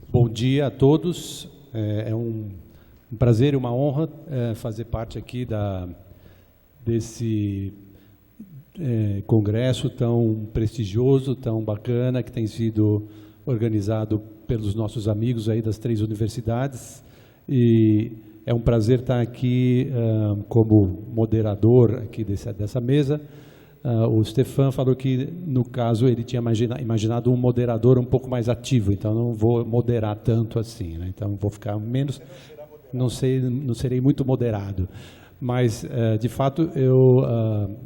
Bom dia a todos. É um prazer e uma honra fazer parte aqui desse congresso tão prestigioso, tão bacana, que tem sido organizado pelos nossos amigos aí das 3 universidades. E é um prazer estar aqui como moderador aqui dessa mesa. O Stefan falou que, no caso, ele tinha imaginado um moderador um pouco mais ativo, então não vou moderar tanto assim, né? Então vou ficar menos, não serei muito moderado. Mas, de fato,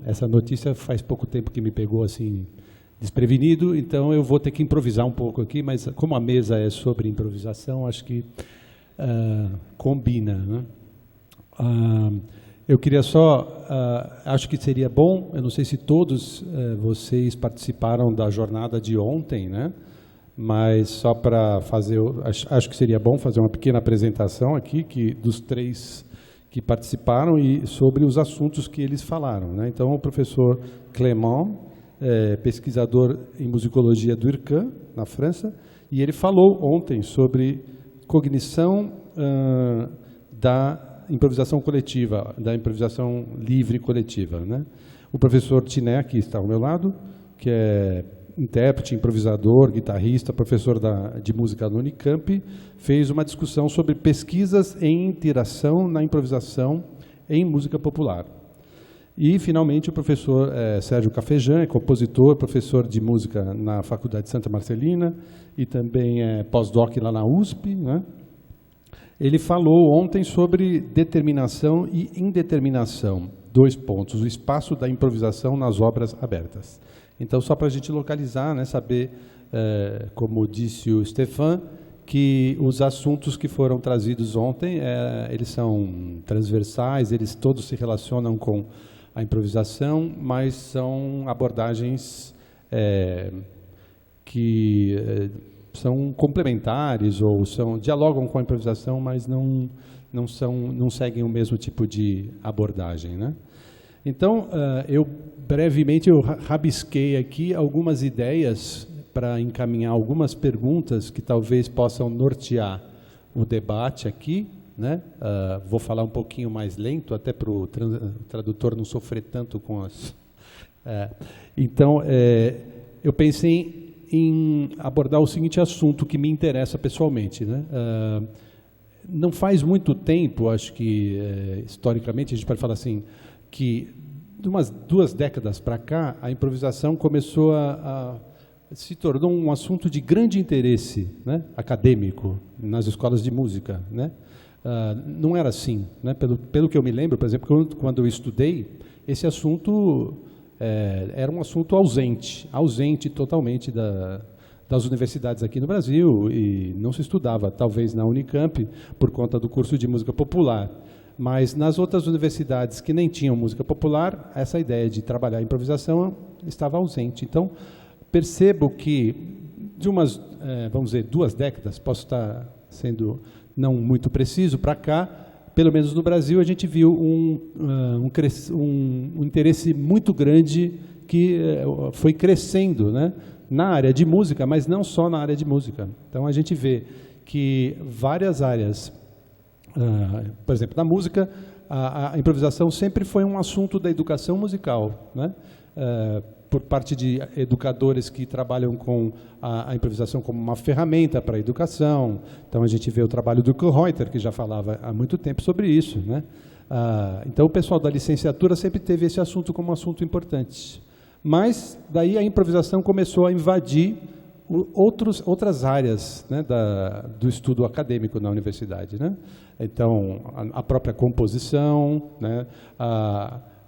essa notícia faz pouco tempo que me pegou assim desprevenido, então eu vou ter que improvisar um pouco aqui, mas como a mesa é sobre improvisação, acho que combina, né? Eu queria só, acho que seria bom, eu não sei se todos vocês participaram da jornada de ontem, né? Mas só para fazer, acho que seria bom fazer uma pequena apresentação aqui dos 3 que participaram e sobre os assuntos que eles falaram, né? Então, o professor Clément, pesquisador em musicologia do IRCAM, na França, e ele falou ontem sobre cognição da improvisação coletiva, da improvisação livre coletiva, né? O professor Tiné, que está ao meu lado, que é intérprete, improvisador, guitarrista, professor de música no Unicamp, fez uma discussão sobre pesquisas em interação na improvisação em música popular. E, finalmente, o professor Sérgio Cafejan, é compositor, professor de música na Faculdade de Santa Marcelina e também é pós-doc lá na USP, né? Ele falou ontem sobre determinação e indeterminação, 2 pontos, o espaço da improvisação nas obras abertas. Então, só para a gente localizar, né, saber, como disse o Stefan, que os assuntos que foram trazidos ontem, eles são transversais, eles todos se relacionam com a improvisação, mas são abordagens que são complementares ou dialogam com a improvisação, mas não seguem o mesmo tipo de abordagem, né? Então, brevemente, eu rabisquei aqui algumas ideias para encaminhar algumas perguntas que talvez possam nortear o debate aqui, né? Vou falar um pouquinho mais lento, até para o tradutor não sofrer tanto com as... Então, eu pensei em abordar o seguinte assunto que me interessa pessoalmente, né? Não faz muito tempo, acho que historicamente a gente pode falar assim, que de umas 2 décadas para cá a improvisação começou se tornou um assunto de grande interesse, né, acadêmico nas escolas de música, né? Não era assim, né? Pelo que eu me lembro, por exemplo, quando eu estudei, esse assunto era um assunto ausente totalmente das universidades aqui no Brasil, e não se estudava, talvez na Unicamp, por conta do curso de música popular. Mas nas outras universidades que nem tinham música popular, essa ideia de trabalhar a improvisação estava ausente. Então, percebo que de umas, vamos dizer, 2 décadas, posso estar sendo não muito preciso, para cá, pelo menos no Brasil, a gente viu um interesse muito grande que foi crescendo, né, na área de música, mas não só na área de música. Então, a gente vê que várias áreas, por exemplo, na música, a improvisação sempre foi um assunto da educação musical, né? Por parte de educadores que trabalham com a improvisação como uma ferramenta para a educação. Então, a gente vê o trabalho do Kohlreuter, que já falava há muito tempo sobre isso, né? Então, o pessoal da licenciatura sempre teve esse assunto como um assunto importante. Mas, daí, a improvisação começou a invadir outras áreas, né, do estudo acadêmico na universidade, né? Então, a própria composição, né,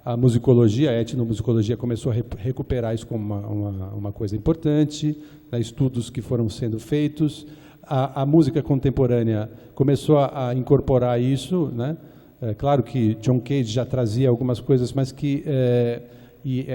a musicologia, a etnomusicologia começou a recuperar isso como uma coisa importante, né, estudos que foram sendo feitos. A música contemporânea começou a incorporar isso, né? Claro que John Cage já trazia algumas coisas, mas que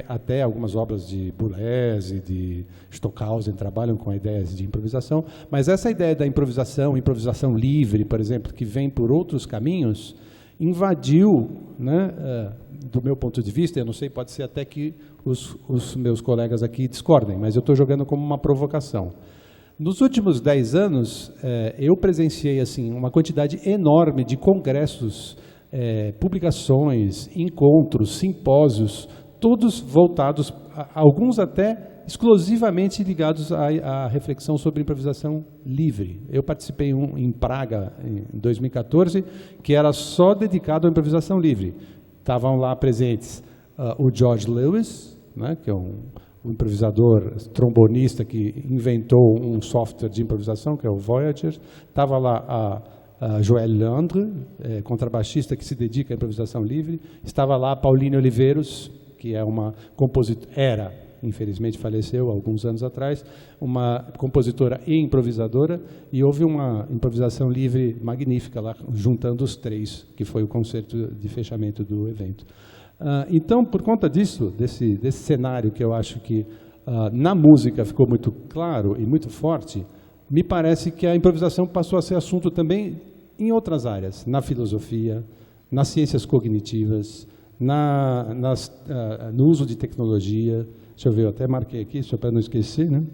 até algumas obras de Boulez e de Stockhausen trabalham com ideias de improvisação, mas essa ideia da improvisação livre, por exemplo, que vem por outros caminhos, invadiu, né, do meu ponto de vista, eu não sei, pode ser até que os meus colegas aqui discordem, mas eu estou jogando como uma provocação. Nos últimos 10 anos, eu presenciei assim, uma quantidade enorme de congressos, publicações, encontros, simpósios, todos voltados, alguns até exclusivamente ligados à reflexão sobre improvisação livre. Eu participei em Praga, em 2014, que era só dedicado à improvisação livre. Estavam lá presentes o George Lewis, né, que é um improvisador trombonista que inventou um software de improvisação, que é o Voyager. Estava lá a Joël Leandre, contrabaixista que se dedica à improvisação livre. Estava lá a Pauline Oliveiros, que é uma compositora, infelizmente faleceu há alguns anos atrás, uma compositora e improvisadora, e houve uma improvisação livre magnífica lá, juntando os três, que foi o concerto de fechamento do evento. Então, por conta disso, desse cenário que eu acho que na música ficou muito claro e muito forte, me parece que a improvisação passou a ser assunto também em outras áreas, na filosofia, nas ciências cognitivas, no uso de tecnologia. Deixa eu ver, eu até marquei aqui, só para não esquecer, né?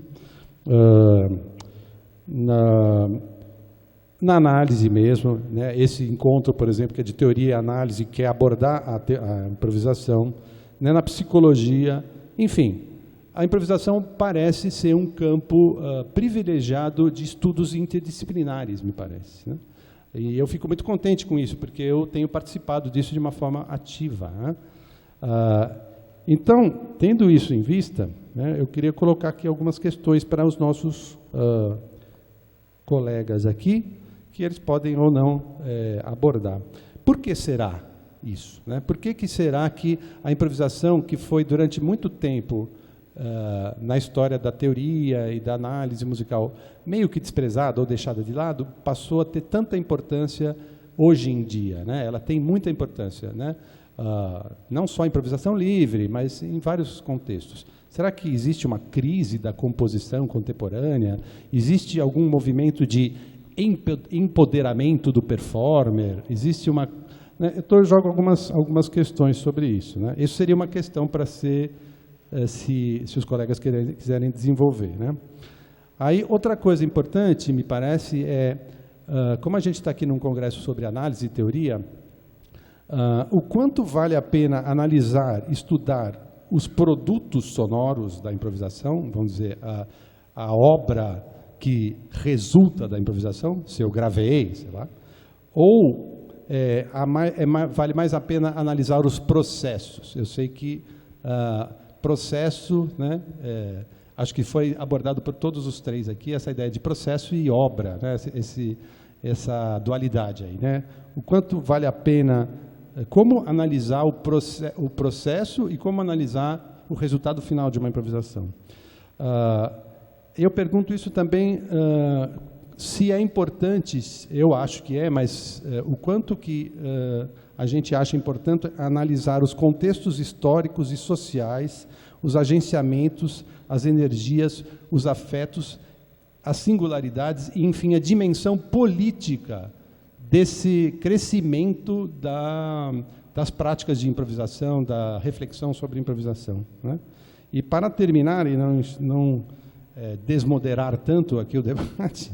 Na análise mesmo, né? Esse encontro, por exemplo, que é de teoria e análise, quer abordar a improvisação, né? Na psicologia, enfim, a improvisação parece ser um campo privilegiado de estudos interdisciplinares, me parece, né? E eu fico muito contente com isso, porque eu tenho participado disso de uma forma ativa, né? Então, tendo isso em vista, né, eu queria colocar aqui algumas questões para os nossos colegas aqui, que eles podem ou não abordar. Por que será isso, né? Por que será que a improvisação, que foi durante muito tempo na história da teoria e da análise musical meio que desprezada ou deixada de lado, passou a ter tanta importância hoje em dia, né? Ela tem muita importância, né? Não só a improvisação livre, mas em vários contextos. Será que existe uma crise da composição contemporânea? Existe algum movimento de empoderamento do performer? Existe uma... Né? Eu jogo algumas questões sobre isso, né? Isso seria uma questão para ser, se os colegas quiserem desenvolver, né? Aí, outra coisa importante, me parece, como a gente está aqui num congresso sobre análise e teoria, o quanto vale a pena analisar, estudar os produtos sonoros da improvisação, vamos dizer, a obra que resulta da improvisação, se eu gravei, sei lá, ou vale mais a pena analisar os processos. Eu sei que processo, né, acho que foi abordado por todos os três aqui, essa ideia de processo e obra, né, essa dualidade aí, né? O quanto vale a pena, como analisar o processo e como analisar o resultado final de uma improvisação. Eu pergunto isso também, se é importante, eu acho que mas o quanto que a gente acha importante analisar os contextos históricos e sociais, os agenciamentos, as energias, os afetos, as singularidades e, enfim, a dimensão política desse crescimento das práticas de improvisação, da reflexão sobre improvisação, né? E para terminar, e não desmoderar tanto aqui o debate,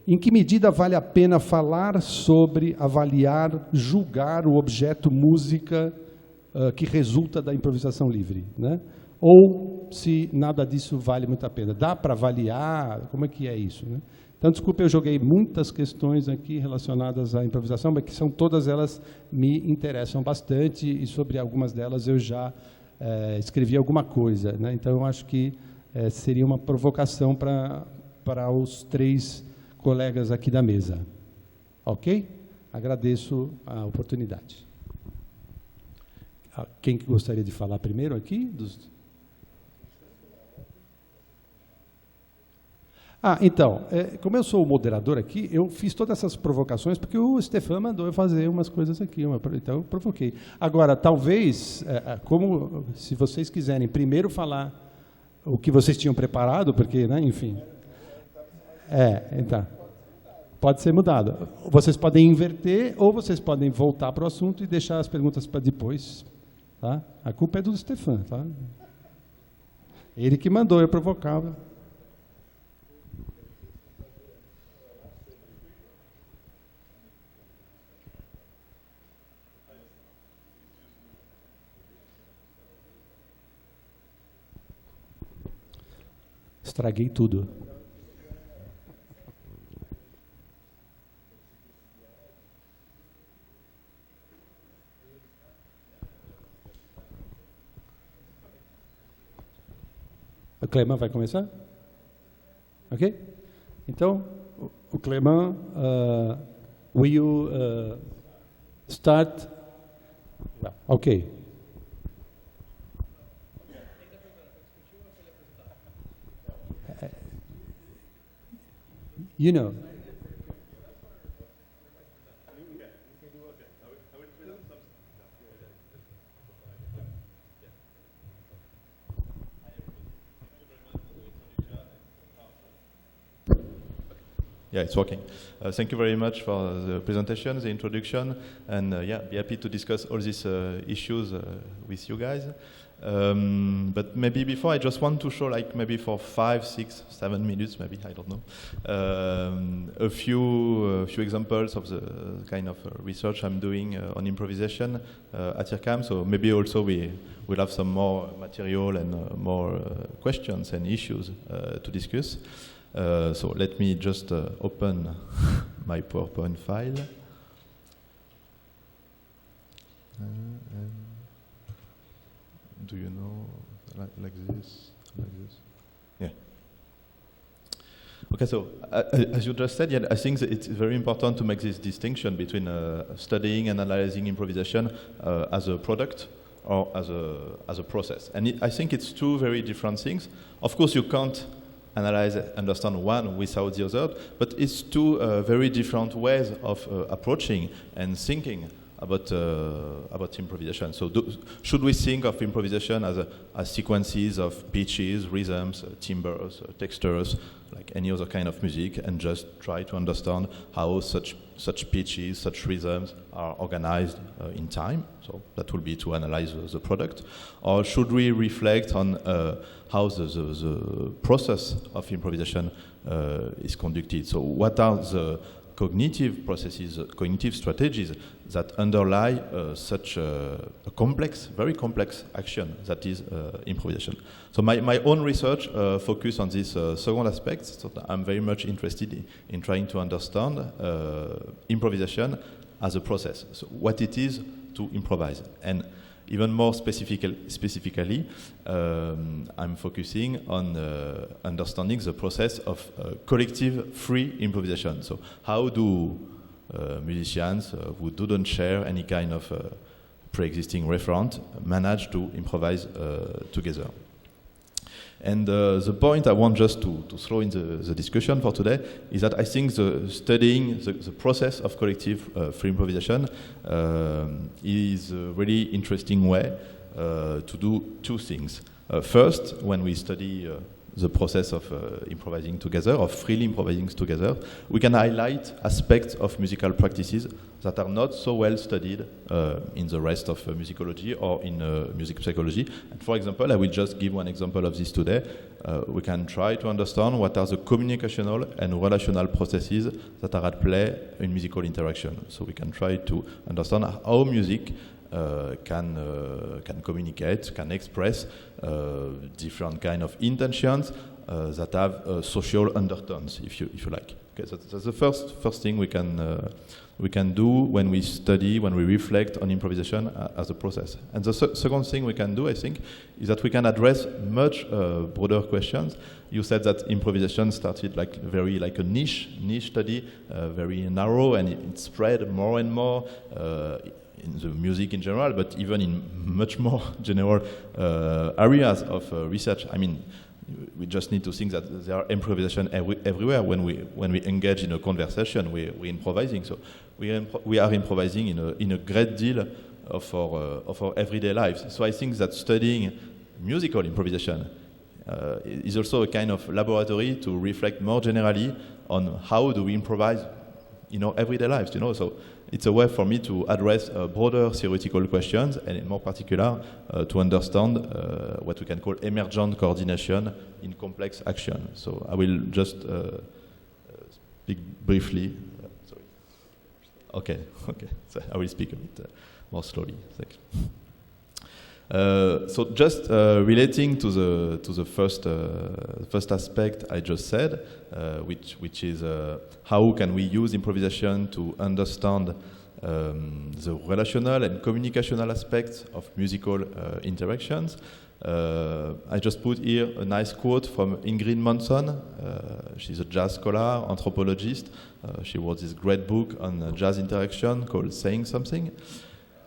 em que medida vale a pena falar sobre, avaliar, julgar o objeto música que resulta da improvisação livre, né? Ou se nada disso vale muito a pena? Dá para avaliar? Como é que é isso, né? Então, desculpe, eu joguei muitas questões aqui relacionadas à improvisação, mas que todas elas me interessam bastante e sobre algumas delas eu já escrevi alguma coisa, né? Então, eu acho que seria uma provocação para os três colegas aqui da mesa. Ok? Agradeço a oportunidade. Quem que gostaria de falar primeiro aqui? Então, como eu sou o moderador aqui, eu fiz todas essas provocações porque o Stefan mandou eu fazer umas coisas aqui, então eu provoquei. Agora, talvez, se vocês quiserem primeiro falar o que vocês tinham preparado, porque, né, enfim... então, pode ser mudado. Vocês podem inverter ou vocês podem voltar para o assunto e deixar as perguntas para depois. Tá? A culpa é do Stefan, tá? Ele que mandou, eu provocava. Estraguei tudo. O Clément vai começar? Ok? Então, o Clément, will you start? Well, ok. You know. Yeah, it's working. Thank you very much for the presentation, the introduction, and yeah, be happy to discuss all these issues with you guys. But maybe before, I just want to show, like maybe for 5, 6, 7 minutes, maybe, I don't know, a few examples of the kind of research I'm doing on improvisation at IRCAM. So maybe also we'll have some more material and more questions and issues to discuss. So let me just open my PowerPoint file. Do you know, like this? Yeah. Okay, so as you just said, yeah, I think that it's very important to make this distinction between studying and analyzing improvisation as a product or as a process. And I think it's two very different things. Of course, you can't analyze, understand one without the other, but it's two very different ways of approaching and thinking about improvisation. So should we think of improvisation as sequences of pitches, rhythms, timbres, textures, like any other kind of music, and just try to understand how such pitches, such rhythms are organized in time? So that will be to analyze the product. Or should we reflect on how the process of improvisation is conducted? So what are the cognitive processes, cognitive strategies that underlie such a complex, very complex action that is improvisation? So my own research focus on this second aspect. So I'm very much interested in trying to understand improvisation as a process. So what it is to improvise. And even more specifically, I'm focusing on understanding the process of collective free improvisation. So how do musicians who don't share any kind of pre-existing referent manage to improvise together? And the point I want just to throw in the discussion for today is that I think studying the process of collective free improvisation is a really interesting way to do two things. First, when we study the process of improvising together, of freely improvising together, we can highlight aspects of musical practices that are not so well studied in the rest of musicology or in music psychology. And for example, I will just give one example of this today. We can try to understand what are the communicational and relational processes that are at play in musical interaction. So we can try to understand how music can communicate, can express different kind of intentions that have social undertones, if you like. Okay, so that's the first thing we can do when we study, when we reflect on improvisation as a process. And the second thing we can do, I think, is that we can address much broader questions. You said that improvisation started like a niche study, very narrow, and it spread more and more in the music in general, but even in much more general areas of research. I mean, we just need to think that there are improvisation everywhere. When we engage in a conversation, we're improvising. So we are improvising in a great deal of our everyday lives. So I think that studying musical improvisation is also a kind of laboratory to reflect more generally on how do we improvise in our everyday lives, So it's a way for me to address broader theoretical questions, and in more particular, to understand what we can call emergent coordination in complex action. So I will just speak briefly. Sorry. Okay. So I will speak a bit more slowly. Thanks. So just relating to the first aspect I just said, which is how can we use improvisation to understand the relational and communicational aspects of musical interactions. I just put here a nice quote from Ingrid Manson. She's a jazz scholar, anthropologist. She wrote this great book on jazz interaction called Saying Something.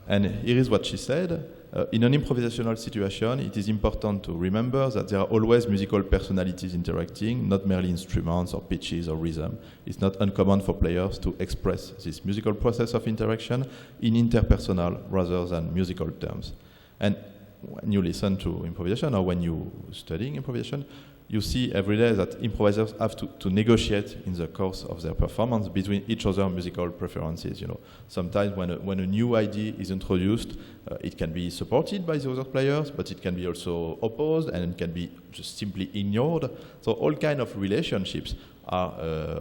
And here is what she said. In an improvisational situation, it is important to remember that there are always musical personalities interacting, not merely instruments or pitches or rhythm. It's not uncommon for players to express this musical process of interaction in interpersonal rather than musical terms. And when you listen to improvisation or when you're studying improvisation, you see every day that improvisers have to negotiate in the course of their performance between each other's musical preferences. Sometimes when a new idea is introduced, it can be supported by the other players, but it can be also opposed and it can be just simply ignored. So all kinds of relationships are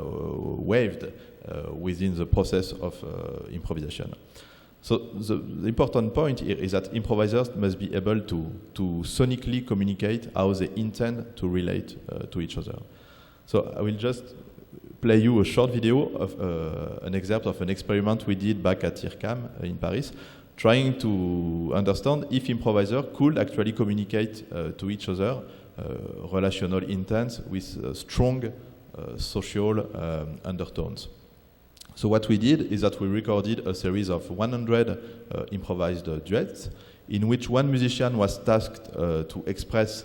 waived within the process of improvisation. So the important point here is that improvisers must be able to sonically communicate how they intend to relate to each other. So I will just play you a short video of an excerpt of an experiment we did back at IRCAM in Paris, trying to understand if improvisers could actually communicate to each other relational intents with strong social undertones. So what we did is that we recorded a series of 100 improvised duets in which one musician was tasked to express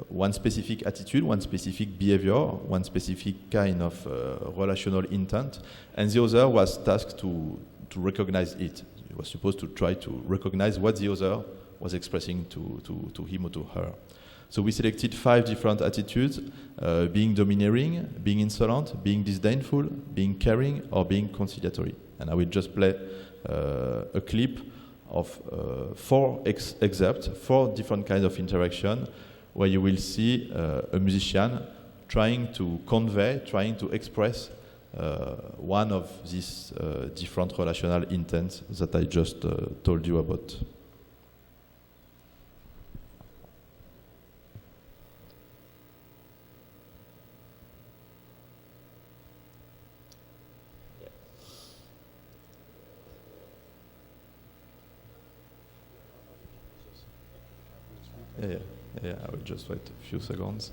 one specific attitude, one specific behavior, one specific kind of relational intent, and the other was tasked to recognize it. He was supposed to try to recognize what the other was expressing to him or to her. So we selected 5 different attitudes, being domineering, being insolent, being disdainful, being caring, or being conciliatory. And I will just play a clip of 4 excerpts, 4 different kinds of interaction, where you will see a musician trying to convey, trying to express one of these different relational intents that I just told you about. Yeah, I will just wait a few seconds.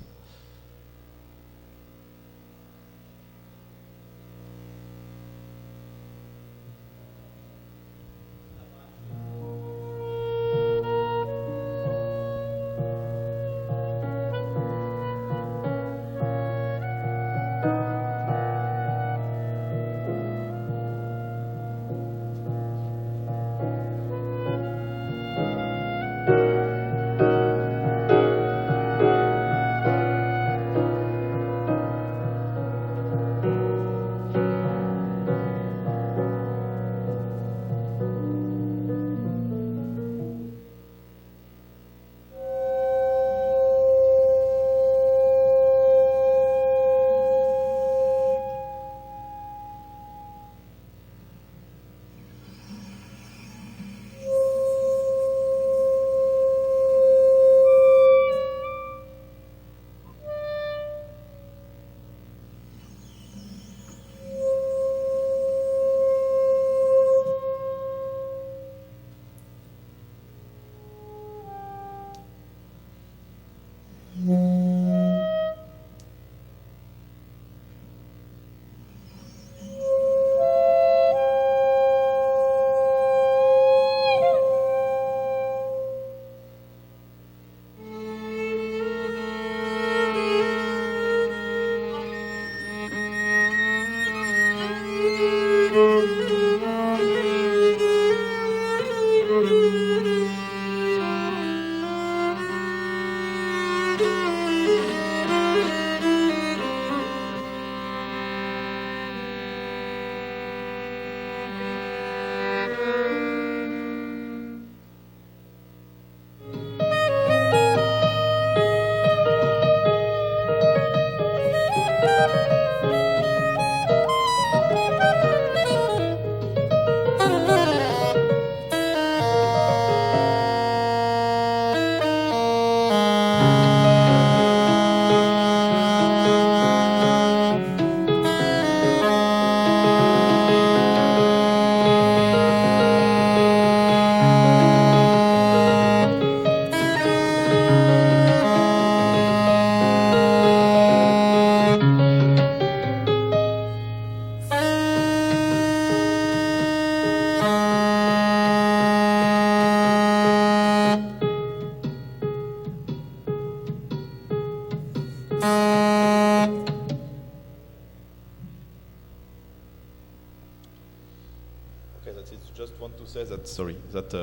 Okay, that's it. Just want to say that, sorry, that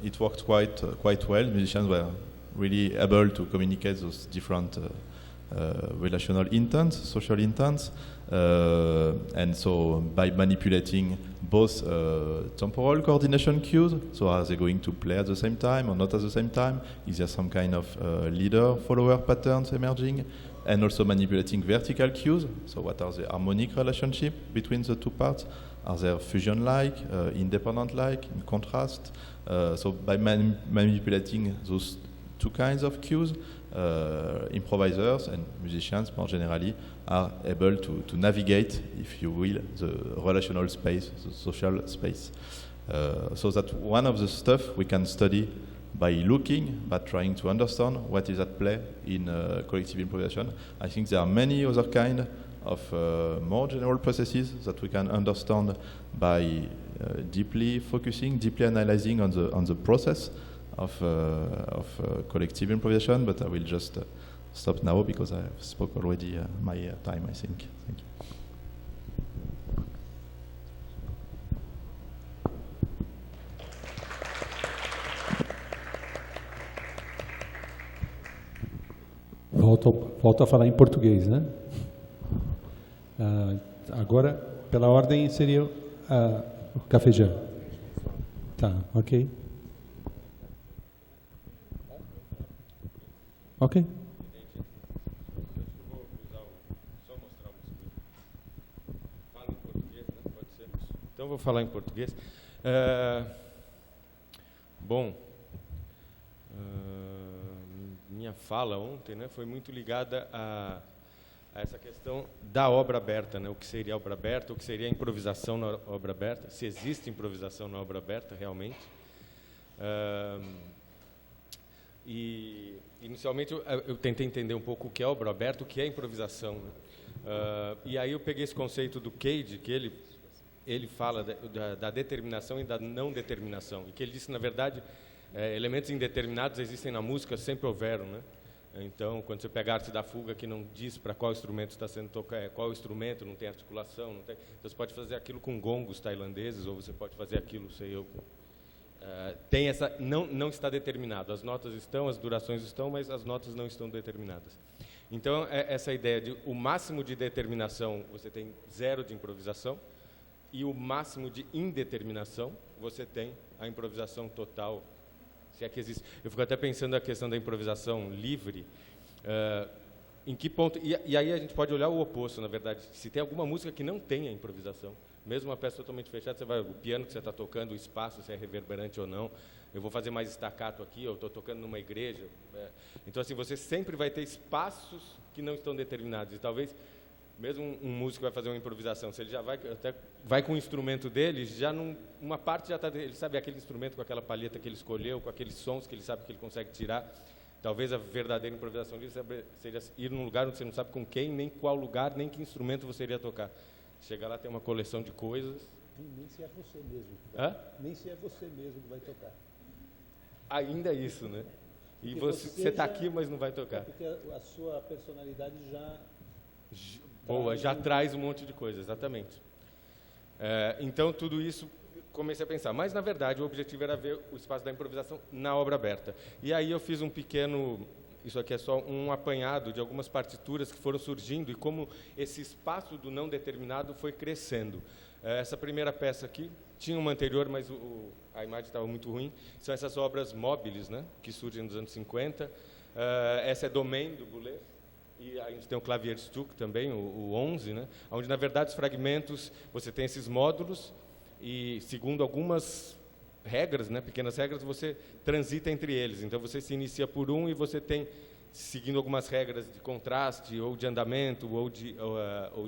it worked quite well. Musicians were really able to communicate those different relational intents, social intents, and so by manipulating both temporal coordination cues, so are they going to play at the same time or not at the same time? Is there some kind of leader-follower patterns emerging? And also manipulating vertical cues, so what are the harmonic relationship between the two parts? Are they fusion-like, independent-like, in contrast? So by manipulating those two kinds of cues, improvisers and musicians more generally are able to navigate, if you will, the relational space, the social space. So that's one of the stuff we can study by looking, but trying to understand what is at play in collective improvisation. I think there are many other kind of more general processes that we can understand by deeply focusing, deeply analyzing on the process of collective improvisation. But I will just stop now because I have spoke already my time, I think. Thank you. Volto a falar em português, né? Agora, pela ordem, seria o cafejão. Tá, ok. Ok. Só mostrar um segundo. Fala em português, né? Pode ser. Então, vou falar em português. Bom, minha fala ontem, né, foi muito ligada a essa questão da obra aberta, né? O que seria a obra aberta, o que seria a improvisação na obra aberta, se existe improvisação na obra aberta realmente. E inicialmente eu tentei entender um pouco o que é obra aberta, o que é improvisação, né? E aí eu peguei esse conceito do Cage, que ele fala da determinação e da não determinação, e que ele disse, na verdade, elementos indeterminados existem na música, sempre houveram, né? Então, quando você pega a arte da fuga, que não diz para qual instrumento está sendo tocado, qual instrumento, não tem articulação, não tem, então você pode fazer aquilo com gongos tailandeses, ou você pode fazer aquilo, sei eu, tem essa, não está determinado, as notas estão, as durações estão, mas as notas não estão determinadas. Então, essa ideia de o máximo de determinação, você tem 0 de improvisação, e o máximo de indeterminação, você tem a improvisação total, se é que existe. Eu fico até pensando na questão da improvisação livre, em que ponto... E aí a gente pode olhar o oposto, na verdade. Se tem alguma música que não tenha improvisação, mesmo uma peça totalmente fechada, você vai, o piano que você está tocando, o espaço, se é reverberante ou não, eu vou fazer mais staccato aqui, eu estou tocando numa igreja. Então, assim, você sempre vai ter espaços que não estão determinados. E talvez, mesmo um músico vai fazer uma improvisação, se ele já vai com o instrumento dele, já uma parte já está... Ele sabe aquele instrumento com aquela palheta que ele escolheu, com aqueles sons que ele sabe que ele consegue tirar. Talvez a verdadeira improvisação livre seja ir num lugar onde você não sabe com quem, nem qual lugar, nem que instrumento você iria tocar. Chegar lá, tem uma coleção de coisas. Nem se é você mesmo. Nem se é você mesmo que vai tocar. Ainda é isso, né? E você está aqui, mas não vai tocar. Porque a sua personalidade já... Boa, já traz um monte de coisa, exatamente. Então, tudo isso, comecei a pensar. Mas, na verdade, o objetivo era ver o espaço da improvisação na obra aberta. E aí eu fiz um pequeno... Isso aqui é só um apanhado de algumas partituras que foram surgindo e como esse espaço do não determinado foi crescendo. Essa primeira peça aqui, tinha uma anterior, mas a imagem estava muito ruim. São essas obras móveis, né, que surgem nos anos 50. Essa é Domaine, do Boulez. e a gente tem o Klavierstück também, o 11, né? Onde, na verdade, os fragmentos, você tem esses módulos e, segundo algumas regras, né, pequenas regras, você transita entre eles. Então, você se inicia por um e você tem, seguindo algumas regras de contraste, ou de andamento, ou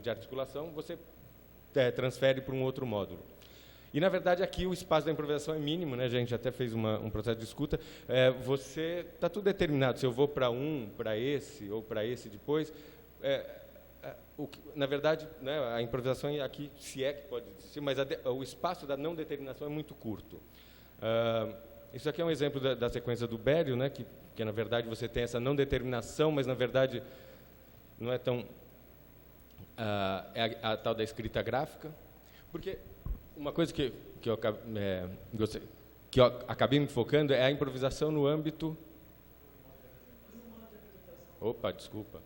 de articulação, você transfere para um outro módulo. E, na verdade, aqui o espaço da improvisação é mínimo, né? A gente até fez um processo de escuta. Você está tudo determinado. Se eu vou para para esse, ou para esse depois. Na verdade, né, a improvisação aqui, se é que pode existir, mas o espaço da não determinação é muito curto. Isso aqui é um exemplo da sequência do Berio, né, que, na verdade, você tem essa não determinação, mas, na verdade, não é tão... é a tal da escrita gráfica. Porque... uma coisa que eu acabei me focando é a improvisação no âmbito... Opa, desculpa.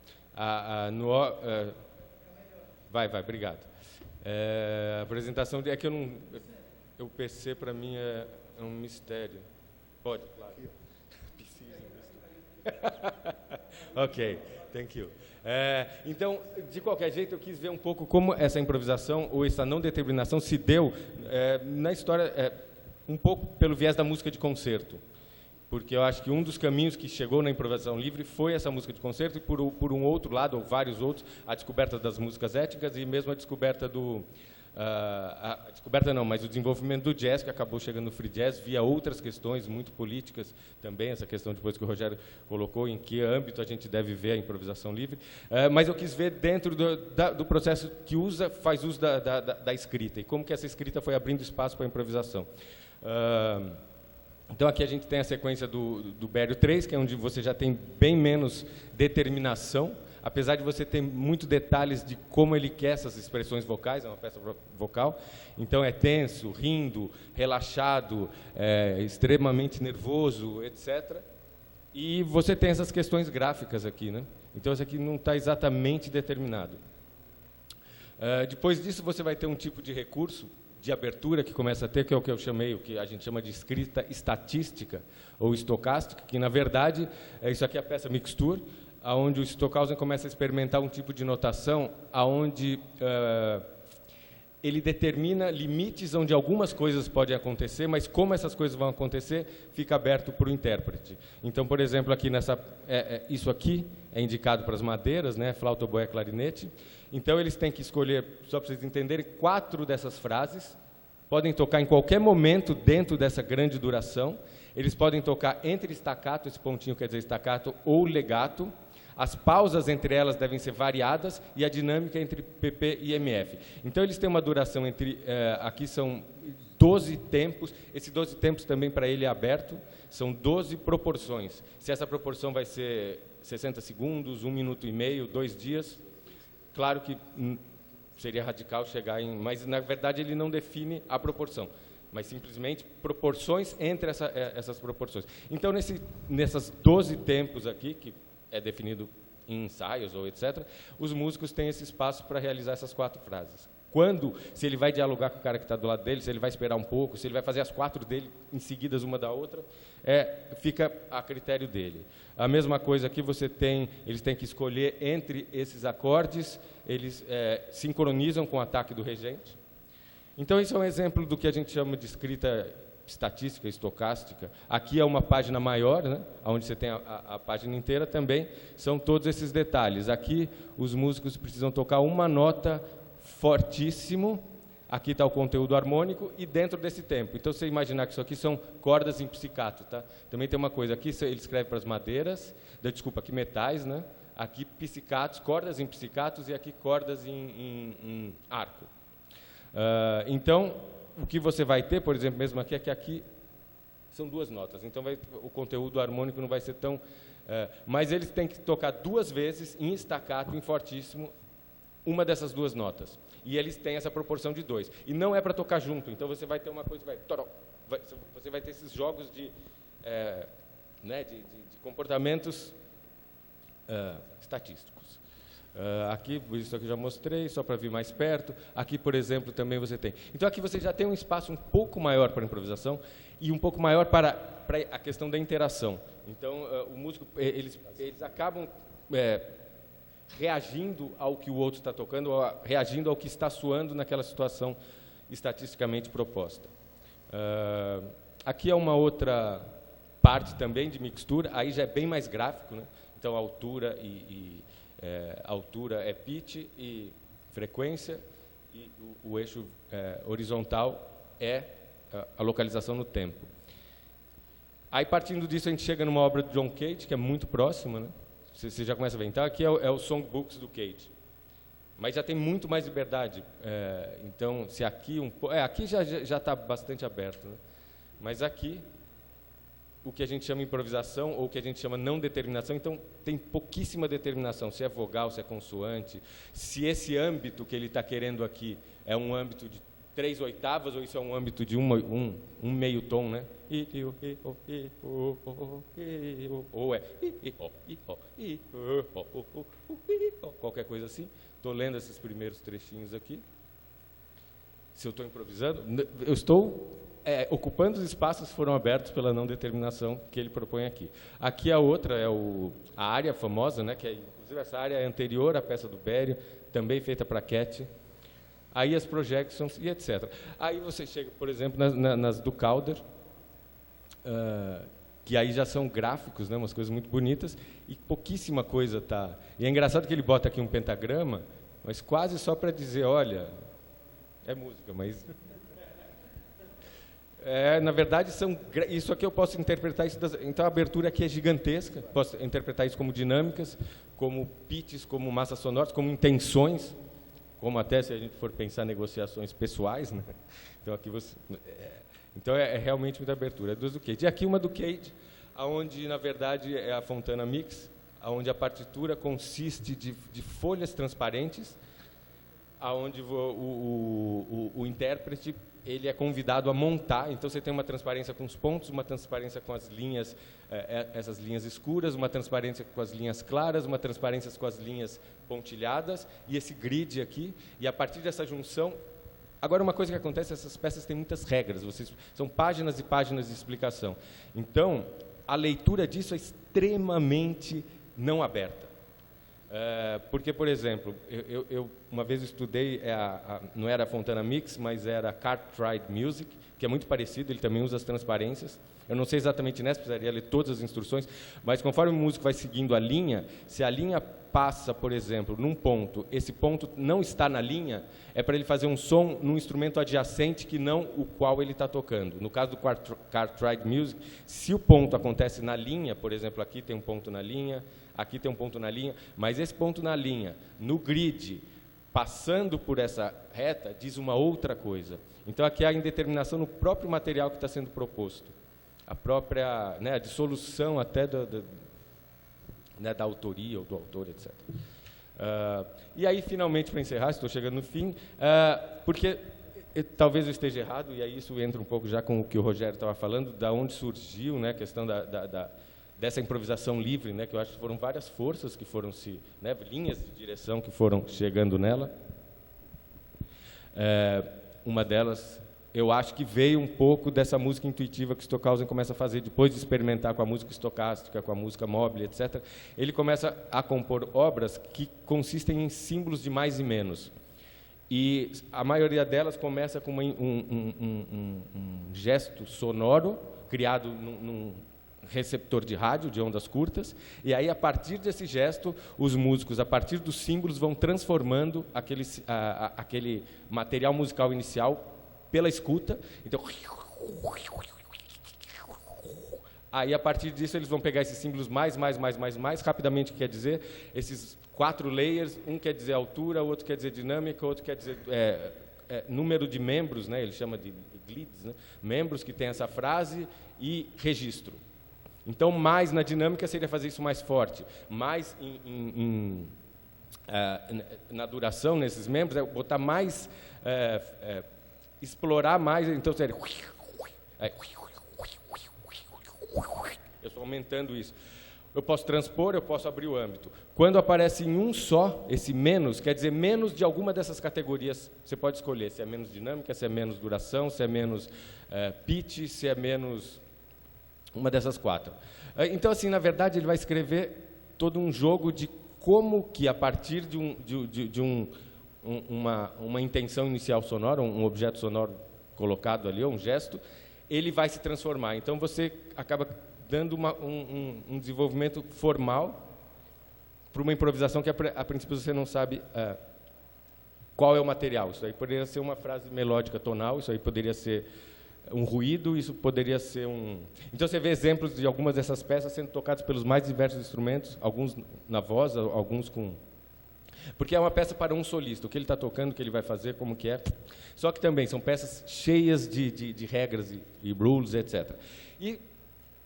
Vai, obrigado. A apresentação... É que eu não... O PC, para mim, é um mistério. Pode, claro. Ok, thank you. Então, de qualquer jeito, eu quis ver um pouco como essa improvisação ou essa não determinação se deu na história, um pouco pelo viés da música de concerto. Porque eu acho que um dos caminhos que chegou na improvisação livre foi essa música de concerto e, por um outro lado, ou vários outros, a descoberta das músicas étnicas e mesmo a descoberta mas o desenvolvimento do jazz, que acabou chegando no free jazz, via outras questões muito políticas também, essa questão depois que o Rogério colocou, em que âmbito a gente deve ver a improvisação livre, mas eu quis ver dentro do processo que faz uso da escrita, e como que essa escrita foi abrindo espaço para a improvisação. Então, aqui a gente tem a sequência do Berio 3, que é onde você já tem bem menos determinação, apesar de você ter muitos detalhes de como ele quer essas expressões vocais, é uma peça vocal, então é tenso, rindo, relaxado, extremamente nervoso, etc. E você tem essas questões gráficas aqui, né? Então, isso aqui não está exatamente determinado. Depois disso, você vai ter um tipo de recurso de abertura que começa a ter, que é o que eu chamei, o que a gente chama de escrita estatística ou estocástica, que, na verdade, isso aqui é a peça Mixture, onde o Stockhausen começa a experimentar um tipo de notação onde ele determina limites onde algumas coisas podem acontecer, mas como essas coisas vão acontecer, fica aberto para o intérprete. Então, por exemplo, aqui isso aqui é indicado para as madeiras, né, flauta, oboé, clarinete. Então, eles têm que escolher, só para vocês entenderem, 4 dessas frases, podem tocar em qualquer momento dentro dessa grande duração, eles podem tocar entre staccato, esse pontinho quer dizer staccato, ou legato. As pausas entre elas devem ser variadas e a dinâmica entre PP e MF. Então, eles têm uma duração aqui são 12 tempos, esses 12 tempos também para ele é aberto, são 12 proporções. Se essa proporção vai ser 60 segundos, 1 minuto e meio, 2 dias, claro que seria radical chegar em... Mas, na verdade, ele não define a proporção, mas simplesmente proporções entre essas proporções. Então, nessas 12 tempos aqui, que é definido em ensaios ou etc., os músicos têm esse espaço para realizar essas 4 frases. Se ele vai dialogar com o cara que está do lado dele, se ele vai esperar um pouco, se ele vai fazer as 4 dele em seguidas uma da outra, fica a critério dele. A mesma coisa aqui, eles têm que escolher entre esses acordes, eles sincronizam com o ataque do regente. Então, isso é um exemplo do que a gente chama de escrita estatística, estocástica. Aqui é uma página maior, né, onde você tem a página inteira também, são todos esses detalhes. Aqui, os músicos precisam tocar uma nota fortíssimo, aqui está o conteúdo harmônico, e dentro desse tempo. Então, você imaginar que isso aqui são cordas em pizzicato, tá? Também tem uma coisa, aqui ele escreve para as madeiras, aqui metais, né? Aqui pizzicatos, cordas em pizzicatos, e aqui cordas em arco. Então, o que você vai ter, por exemplo, mesmo aqui, é que aqui são 2 notas. Então, o conteúdo harmônico não vai ser tão... mas eles têm que tocar 2 vezes, em staccato, em fortíssimo, uma dessas 2 notas. E eles têm essa proporção de 2. E não é para tocar junto. Então, você vai ter uma coisa... você vai ter esses jogos de comportamentos estatísticos. Aqui, isso aqui eu já mostrei, só para vir mais perto. Aqui, por exemplo, também você tem. Então, aqui você já tem um espaço um pouco maior para a improvisação e um pouco maior para a questão da interação. Então, o músico, eles acabam reagindo ao que o outro está tocando, ou reagindo ao que está soando naquela situação estatisticamente proposta. Aqui é uma outra parte também de mixtura, aí já é bem mais gráfico, né? Então, altura altura é pitch e frequência, e o eixo horizontal é a localização no tempo. Aí, partindo disso, a gente chega numa obra de John Cage, que é muito próxima, né? Você já começa a ver. Então, aqui é o Songbooks do Cage. Mas já tem muito mais liberdade. Então, se aqui aqui já está bastante aberto, né? Mas aqui, o que a gente chama improvisação, ou o que a gente chama não determinação, então tem pouquíssima determinação, se é vogal, se é consoante, se esse âmbito que ele está querendo aqui é um âmbito de 3/8, ou isso é um âmbito de um meio tom, né? Ou é qualquer coisa assim. Estou lendo esses primeiros trechinhos aqui. Se eu estou improvisando, eu estou ocupando os espaços que foram abertos pela não determinação que ele propõe aqui. Aqui a outra é a área famosa, né, que é, inclusive essa área é anterior à peça do Berio, também feita para Cat. Aí as projections e etc. Aí você chega, por exemplo, nas do Calder, que aí já são gráficos, né, umas coisas muito bonitas, e pouquíssima coisa está... E é engraçado que ele bota aqui um pentagrama, mas quase só para dizer, olha, é música, mas... na verdade, isso aqui eu posso interpretar, então a abertura aqui é gigantesca, posso interpretar isso como dinâmicas, como pitches, como massas sonoras, como intenções, como até se a gente for pensar negociações pessoais, né? Então aqui você... Então é realmente muita abertura. É duas do Cage. E aqui uma do Cage, onde na verdade é a Fontana Mix, onde a partitura consiste de folhas transparentes, onde o intérprete ele é convidado a montar. Então você tem uma transparência com os pontos, uma transparência com as linhas, essas linhas escuras, uma transparência com as linhas claras, uma transparência com as linhas pontilhadas, e esse grid aqui, e a partir dessa junção... Agora, uma coisa que acontece, essas peças têm muitas regras, são páginas e páginas de explicação. Então, a leitura disso é extremamente não aberta. Porque, por exemplo, eu uma vez estudei, não era a Fontana Mix, mas era a Cartwright Music, que é muito parecido, ele também usa as transparências. Eu não sei exatamente nessa, precisaria ler todas as instruções, mas conforme o músico vai seguindo a linha, se a linha passa, por exemplo, num ponto, esse ponto não está na linha, é para ele fazer um som num instrumento adjacente que não o qual ele está tocando. No caso do Cartwright Music, se o ponto acontece na linha, por exemplo, aqui tem um ponto na linha, aqui tem um ponto na linha, mas esse ponto na linha, no grid, passando por essa reta, diz uma outra coisa. Então, aqui há a indeterminação no próprio material que está sendo proposto. A própria, né, a dissolução até da autoria ou do autor, etc. E aí, finalmente, para encerrar, estou chegando no fim, porque talvez eu esteja errado, e aí isso entra um pouco já com o que o Rogério estava falando, da onde surgiu, né, a questão dessa improvisação livre, né, que eu acho que foram várias forças que foram linhas de direção que foram chegando nela. Uma delas, eu acho que veio um pouco dessa música intuitiva que Stockhausen começa a fazer, depois de experimentar com a música estocástica, com a música mobile, etc. Ele começa a compor obras que consistem em símbolos de mais e menos. E a maioria delas começa com um gesto sonoro, criado num receptor de rádio, de ondas curtas, e aí, a partir desse gesto, os músicos, a partir dos símbolos, vão transformando aquele material musical inicial pela escuta. Então, aí, a partir disso, eles vão pegar esses símbolos mais, rapidamente, quer dizer, esses 4 layers, um quer dizer altura, o outro quer dizer dinâmica, o outro quer dizer número de membros, né, ele chama de glids, né, membros que tem essa frase, e registro. Então, mais na dinâmica seria fazer isso mais forte, mais na duração, nesses membros, botar mais, explorar mais, então seria... Eu estou aumentando isso. Eu posso transpor, eu posso abrir o âmbito. Quando aparece em um só, esse menos, quer dizer menos de alguma dessas categorias, você pode escolher se é menos dinâmica, se é menos duração, se é menos pitch, se é menos... uma dessas 4. Então, assim, na verdade, ele vai escrever todo um jogo de como que, a partir de uma intenção inicial sonora, um objeto sonoro colocado ali, ou um gesto, ele vai se transformar. Então, você acaba dando um desenvolvimento formal para uma improvisação que, a princípio, você não sabe qual é o material. Isso aí poderia ser uma frase melódica tonal, isso aí poderia ser um ruído, isso poderia ser um... Então, você vê exemplos de algumas dessas peças sendo tocadas pelos mais diversos instrumentos, alguns na voz, alguns com... Porque é uma peça para um solista, o que ele está tocando, o que ele vai fazer, como que é. Só que também são peças cheias de regras e rules, etc. E,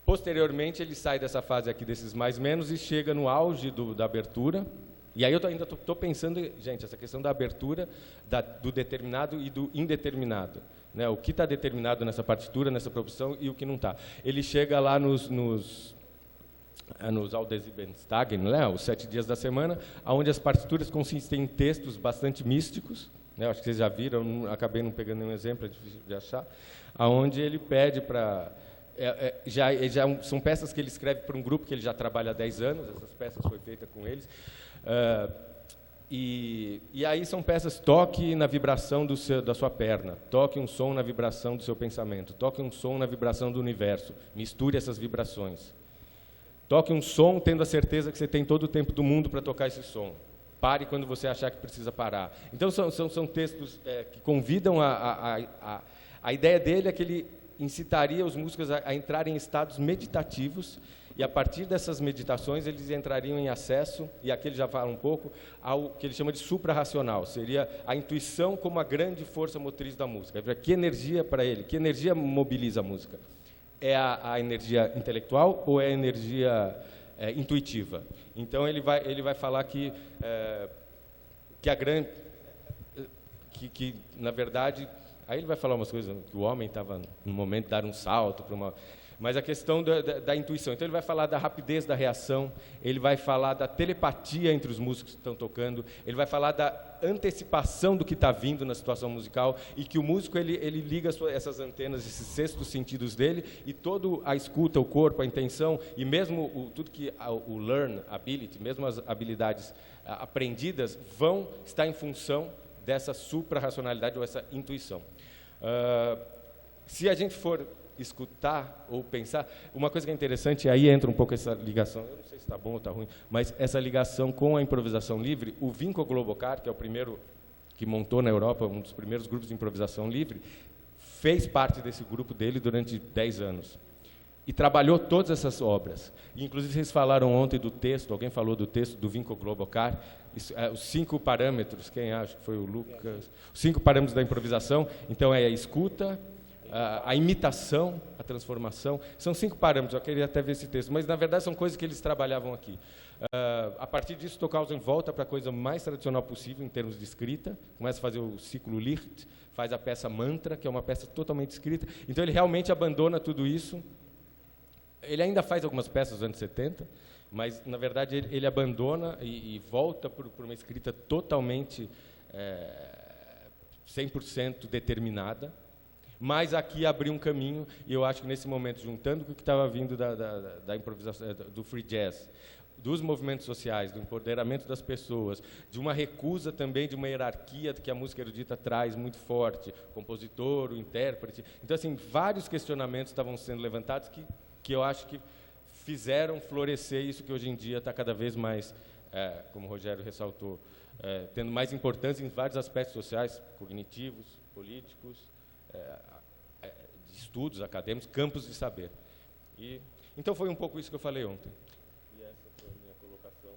posteriormente, ele sai dessa fase aqui, desses mais-menos, e chega no auge da abertura. E aí eu ainda estou pensando, gente, essa questão da abertura, do determinado e do indeterminado. Né? O que está determinado nessa partitura, nessa produção, e o que não está. Ele chega lá nos Aldesibenstagen, né? Os 7 dias da semana, onde as partituras consistem em textos bastante místicos, né? Acho que vocês já viram, acabei não pegando nenhum exemplo, é difícil de achar, onde ele pede para... são peças que ele escreve para um grupo que ele já trabalha há 10 anos, essas peças foram feitas com eles, e aí são peças, toque na vibração da sua perna, toque um som na vibração do seu pensamento, toque um som na vibração do universo, misture essas vibrações. Toque um som tendo a certeza que você tem todo o tempo do mundo para tocar esse som. Pare quando você achar que precisa parar. Então, são textos que convidam a ideia dele é que ele incitaria os músicos a entrarem em estados meditativos, e a partir dessas meditações eles entrariam em acesso, e aqui ele já fala um pouco, ao que ele chama de suprarracional, seria a intuição como a grande força motriz da música. Que energia para ele, que energia mobiliza a música? É a energia intelectual ou é a energia intuitiva? Então ele vai falar que a grande, que na verdade, aí ele vai falar umas coisas que o homem estava no momento de dar um salto para uma, mas a questão da intuição. Então ele vai falar da rapidez da reação, ele vai falar da telepatia entre os músicos que estão tocando, ele vai falar da antecipação do que está vindo na situação musical, e que o músico ele liga essas antenas, esses 6º sentidos dele, e toda a escuta, o corpo, a intenção, e mesmo tudo que o learn ability, mesmo as habilidades aprendidas, vão estar em função dessa suprarracionalidade ou essa intuição. Se a gente for escutar ou pensar, uma coisa que é interessante, aí entra um pouco essa ligação, eu não sei se está bom ou está ruim, mas essa ligação com a improvisação livre. O Vinko Globokar, que é o primeiro que montou na Europa, um dos primeiros grupos de improvisação livre, fez parte desse grupo dele durante 10 anos. E trabalhou todas essas obras. E, inclusive, vocês falaram ontem do texto, alguém falou do texto do Vinko Globokar, os 5 parâmetros, quem acha que foi o Lucas? Os 5 parâmetros da improvisação. Então, é a escuta, a imitação, a transformação. São 5 parâmetros, eu queria até ver esse texto, mas, na verdade, são coisas que eles trabalhavam aqui. A partir disso, Stockhausen volta para a coisa mais tradicional possível, em termos de escrita, começa a fazer o ciclo Licht, faz a peça Mantra, que é uma peça totalmente escrita. Então, ele realmente abandona tudo isso. Ele ainda faz algumas peças dos anos 70, mas, na verdade, ele abandona e volta para uma escrita totalmente 100% determinada, mas aqui abriu um caminho, e eu acho que nesse momento, juntando com o que estava vindo da improvisação, do free jazz, dos movimentos sociais, do empoderamento das pessoas, de uma recusa também de uma hierarquia que a música erudita traz muito forte, o compositor, o intérprete. Então, assim, vários questionamentos estavam sendo levantados que eu acho que fizeram florescer isso que hoje em dia está cada vez mais, como o Rogério ressaltou, tendo mais importância em vários aspectos sociais, cognitivos, políticos, de estudos acadêmicos, campos de saber. Então foi um pouco isso que eu falei ontem. E essa foi a minha colocação.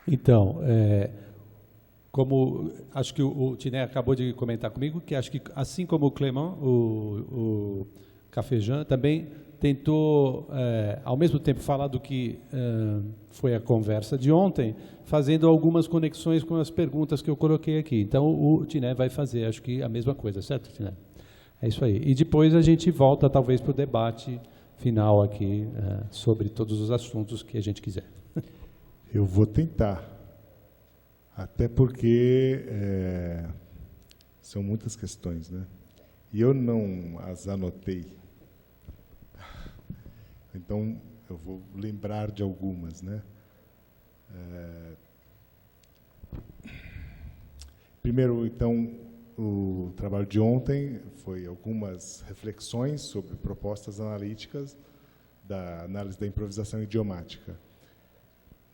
Então, como acho que o Tiné acabou de comentar comigo, que acho que, assim como o Clément, o Caféjean também tentou, ao mesmo tempo, falar do que foi a conversa de ontem, fazendo algumas conexões com as perguntas que eu coloquei aqui. Então, o Tiné vai fazer, acho que, a mesma coisa, certo, Tiné? É isso aí. E depois a gente volta, talvez, para o debate final aqui, sobre todos os assuntos que a gente quiser. Eu vou tentar. Até porque são muitas questões, né? E eu não as anotei Então, eu vou lembrar de algumas, né? Primeiro, então, o trabalho de ontem foi algumas reflexões sobre propostas analíticas da análise da improvisação idiomática.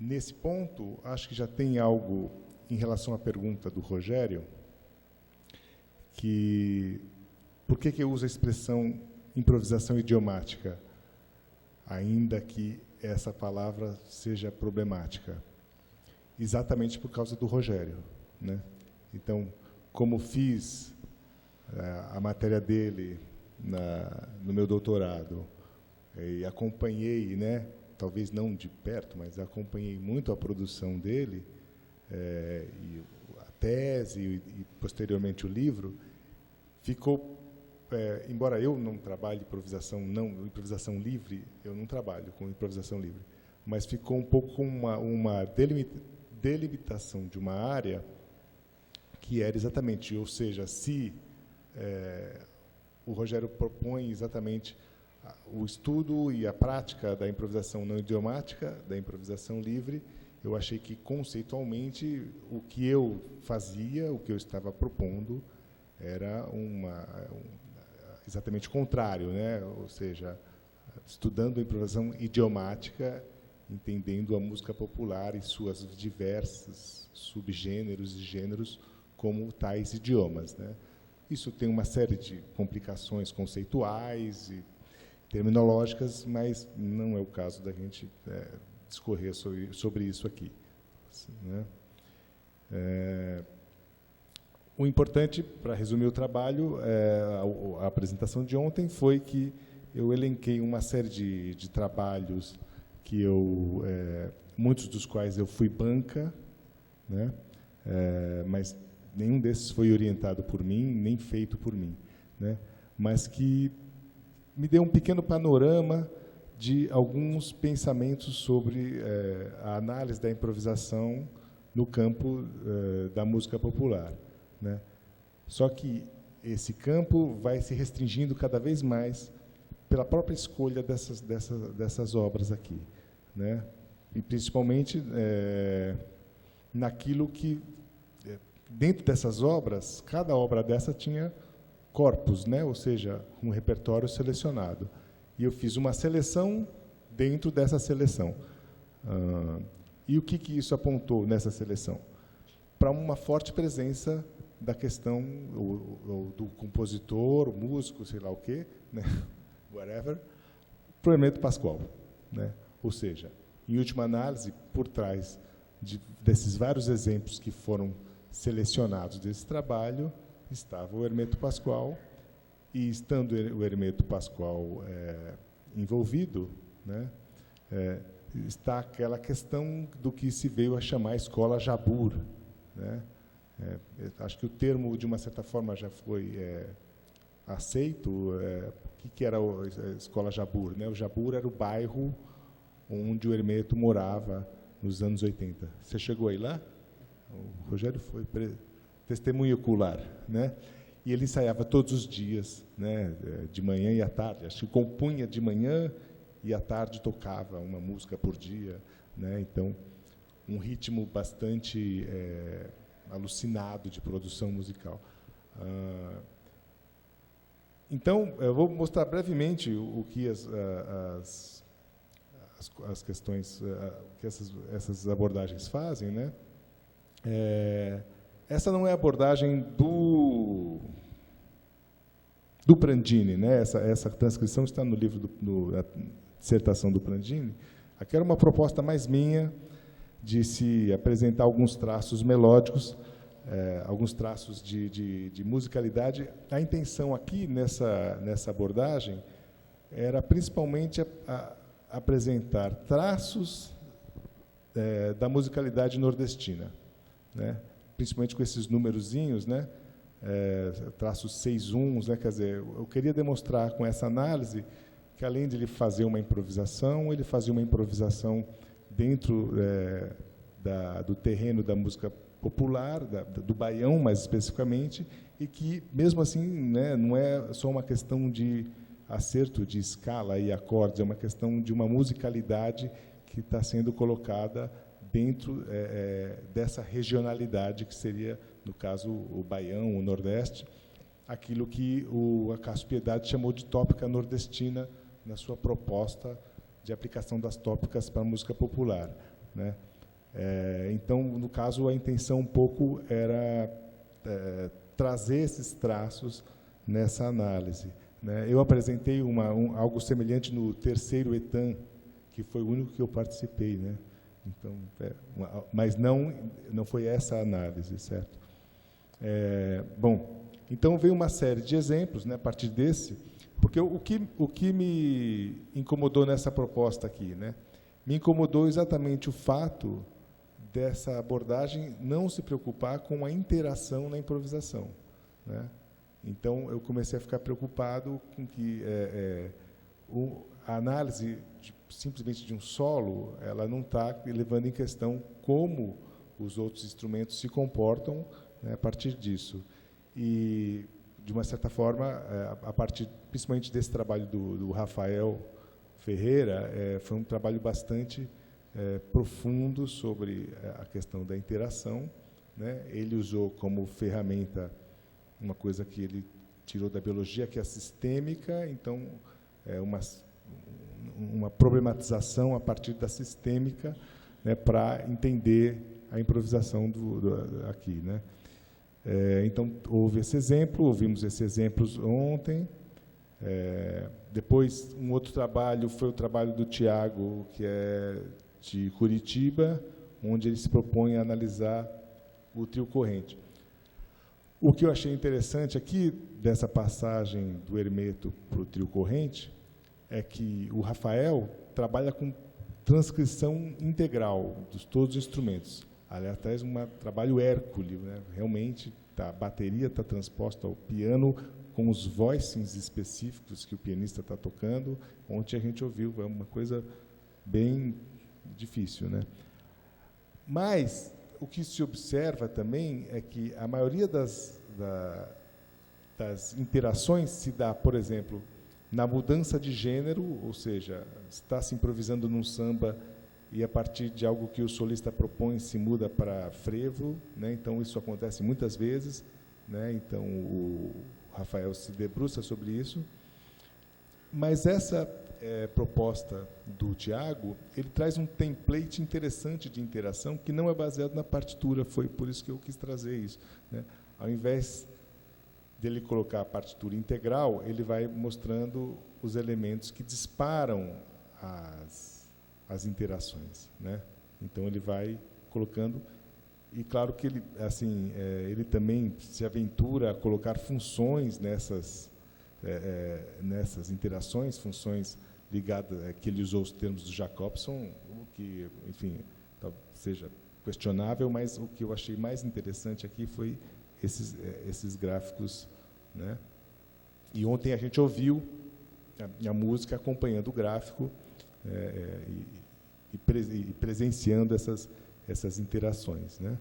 Nesse ponto, acho que já tem algo em relação à pergunta do Rogério, que por que eu uso a expressão improvisação idiomática, ainda que essa palavra seja problemática? Exatamente por causa do Rogério, né? Então, como fiz a matéria dele no meu doutorado e acompanhei, né, talvez não de perto, mas acompanhei muito a produção dele, e a tese e posteriormente o livro, ficou, embora eu não trabalhe improvisação livre, eu não trabalho com improvisação livre, mas ficou um pouco com uma delimitação de uma área que era exatamente, ou seja, se o Rogério propõe exatamente o estudo e a prática da improvisação não idiomática, da improvisação livre, eu achei que, conceitualmente, o que eu fazia, o que eu estava propondo, era exatamente o contrário, né? Ou seja, estudando a improvisação idiomática, entendendo a música popular e suas diversos subgêneros e gêneros como tais idiomas, né? Isso tem uma série de complicações conceituais e terminológicas, mas não é o caso da gente discorrer sobre isso aqui, né? O importante, para resumir o trabalho, a apresentação de ontem foi que eu elenquei uma série de trabalhos que muitos dos quais eu fui banca, né? Mas nenhum desses foi orientado por mim, nem feito por mim, né? Mas que me deu um pequeno panorama de alguns pensamentos sobre a análise da improvisação no campo da música popular, né? Só que esse campo vai se restringindo cada vez mais pela própria escolha dessas obras aqui, né? E principalmente naquilo que, dentro dessas obras, cada obra dessa tinha corpus, né? Ou seja, um repertório selecionado. E eu fiz uma seleção dentro dessa seleção. E o que isso apontou nessa seleção? Para uma forte presença da questão do compositor, o músico, sei lá o quê, né? Whatever, para o Hermeto Pascoal, né? Ou seja, em última análise, por trás desses vários exemplos que foram selecionados desse trabalho, estava o Hermeto Pascoal, e estando o Hermeto Pascoal envolvido, né, está aquela questão do que se veio a chamar a escola Jabur, né? Acho que o termo, de uma certa forma, já foi aceito. O que era a escola Jabur, né? O Jabur era o bairro onde o Hermeto morava nos anos 80. Você chegou aí lá? O Rogério foi testemunha ocular, né? E ele ensaiava todos os dias, né? De manhã e à tarde. Acho que compunha de manhã e à tarde tocava uma música por dia, né? Então, um ritmo bastante alucinado de produção musical. Então, eu vou mostrar brevemente o que as questões, que essas abordagens fazem, né? Essa não é a abordagem do Prandini, né? Essa transcrição está no livro da dissertação do Prandini. Aqui era uma proposta mais minha de se apresentar alguns traços melódicos, alguns traços de musicalidade. A intenção aqui nessa abordagem era principalmente apresentar traços da musicalidade nordestina, né? Principalmente com esses numerozinhos, né? Traços 6/1, né? Quer dizer, eu queria demonstrar com essa análise que, além de ele fazer uma improvisação, ele fazia uma improvisação dentro do terreno da música popular, do baião, mais especificamente, e que, mesmo assim, né, não é só uma questão de acerto de escala e acordes, é uma questão de uma musicalidade que está sendo colocada dentro dessa regionalidade, que seria, no caso, o Baião, o Nordeste, aquilo que a Cássio Piedade chamou de tópica nordestina na sua proposta de aplicação das tópicas para a música popular, né? Então, no caso, a intenção um pouco era trazer esses traços nessa análise, né? Eu apresentei algo semelhante no terceiro ETAM, que foi o único que eu participei, né? Então, mas não foi essa a análise, certo? Bom, então veio uma série de exemplos, né, a partir desse, porque o que me incomodou nessa proposta aqui, né? Me incomodou exatamente o fato dessa abordagem não se preocupar com a interação na improvisação, né? Então, eu comecei a ficar preocupado com que a análise simplesmente de um solo, ela não está levando em questão como os outros instrumentos se comportam, né, a partir disso. E, de uma certa forma, a partir, principalmente desse trabalho do Rafael Ferreira, foi um trabalho bastante profundo sobre a questão da interação, né? Ele usou como ferramenta uma coisa que ele tirou da biologia, que é a sistêmica, então, uma problematização a partir da sistêmica, né, para entender a improvisação aqui, né? Então, houve esse exemplo, ouvimos esses exemplos ontem. Depois, um outro trabalho foi o trabalho do Tiago, que é de Curitiba, onde ele se propõe a analisar o trio corrente. O que eu achei interessante aqui, dessa passagem do Hermeto para o trio corrente, é que o Rafael trabalha com transcrição integral de todos os instrumentos. Aliás, um trabalho hércules, né? Realmente, a bateria está transposta ao piano com os voicings específicos que o pianista está tocando. Ontem a gente ouviu, é uma coisa bem difícil, né? Mas o que se observa também é que a maioria das interações se dá, por exemplo, na mudança de gênero, ou seja, está se improvisando num samba e a partir de algo que o solista propõe se muda para frevo, né? Então isso acontece muitas vezes, né? Então o Rafael se debruça sobre isso. Mas essa proposta do Tiago, ele traz um template interessante de interação que não é baseado na partitura, foi por isso que eu quis trazer isso, né? Ao invés dele colocar a partitura integral, ele vai mostrando os elementos que disparam as interações, né? Então ele vai colocando, e claro que ele, assim, ele também se aventura a colocar funções nessas interações, funções ligadas, que ele usou os termos do Jacobson, o que, enfim, seja questionável, mas o que eu achei mais interessante aqui foi esses gráficos, né? E ontem a gente ouviu a música acompanhando o gráfico e presenciando essas interações, né?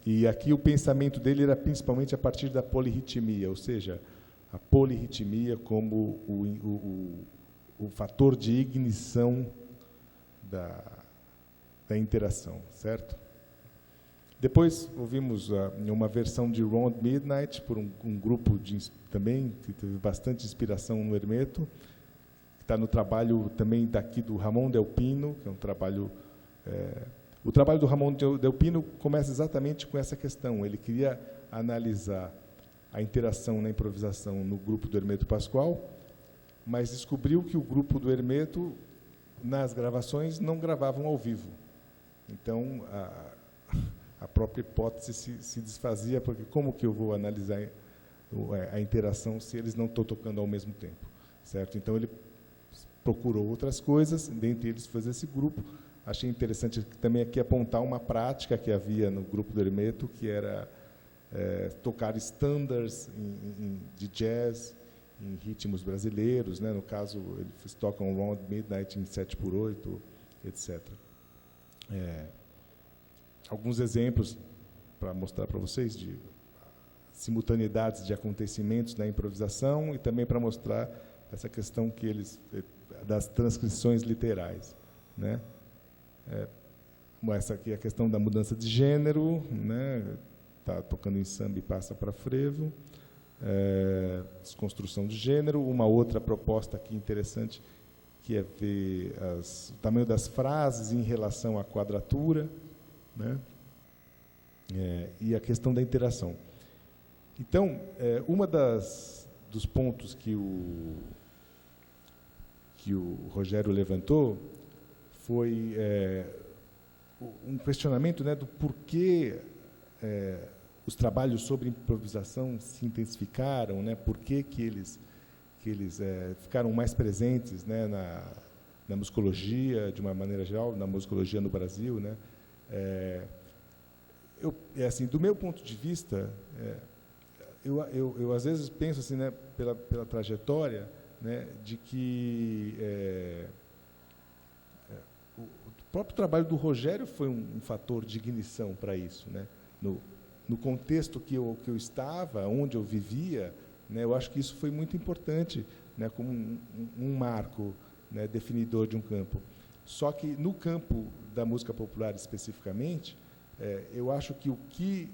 E aqui o pensamento dele era principalmente a partir da polirritmia, ou seja, a polirritmia como o fator de ignição da interação, certo? Depois ouvimos uma versão de Round Midnight por um grupo também que teve bastante inspiração no Hermeto, que está no trabalho também daqui do Ramon Del Pino, que é um trabalho... o trabalho do Ramon Del Pino começa exatamente com essa questão. Ele queria analisar a interação na improvisação no grupo do Hermeto Pascoal, mas descobriu que o grupo do Hermeto, nas gravações, não gravavam ao vivo. Então, a própria hipótese se desfazia, porque como que eu vou analisar a interação se eles não estão tocando ao mesmo tempo, certo? Então, ele procurou outras coisas, dentre eles fazer esse grupo. Achei interessante também aqui apontar uma prática que havia no grupo do Hermeto, que era tocar standards de jazz em ritmos brasileiros, né? No caso, eles tocam Round Midnight em 7/8, etc. Alguns exemplos para mostrar para vocês de simultaneidades de acontecimentos na improvisação e também para mostrar essa questão que eles das transcrições literais, né? Essa aqui é a questão da mudança de gênero, né? Tá tocando em samba e passa para frevo, desconstrução de gênero. Uma outra proposta aqui interessante, que é ver o tamanho das frases em relação à quadratura, né? E a questão da interação. Então, dos pontos que o Rogério levantou foi um questionamento, né, do porquê os trabalhos sobre improvisação se intensificaram, né, por que eles ficaram mais presentes, né, na musicologia, de uma maneira geral, na musicologia no Brasil, né. Assim, do meu ponto de vista, eu às vezes penso assim, né, pela trajetória, né, de que o próprio trabalho do Rogério foi um fator de ignição para isso, né, no contexto que eu estava, onde eu vivia, né, eu acho que isso foi muito importante, né, como um marco, né, definidor de um campo. Só que no campo da música popular especificamente, eu acho que o que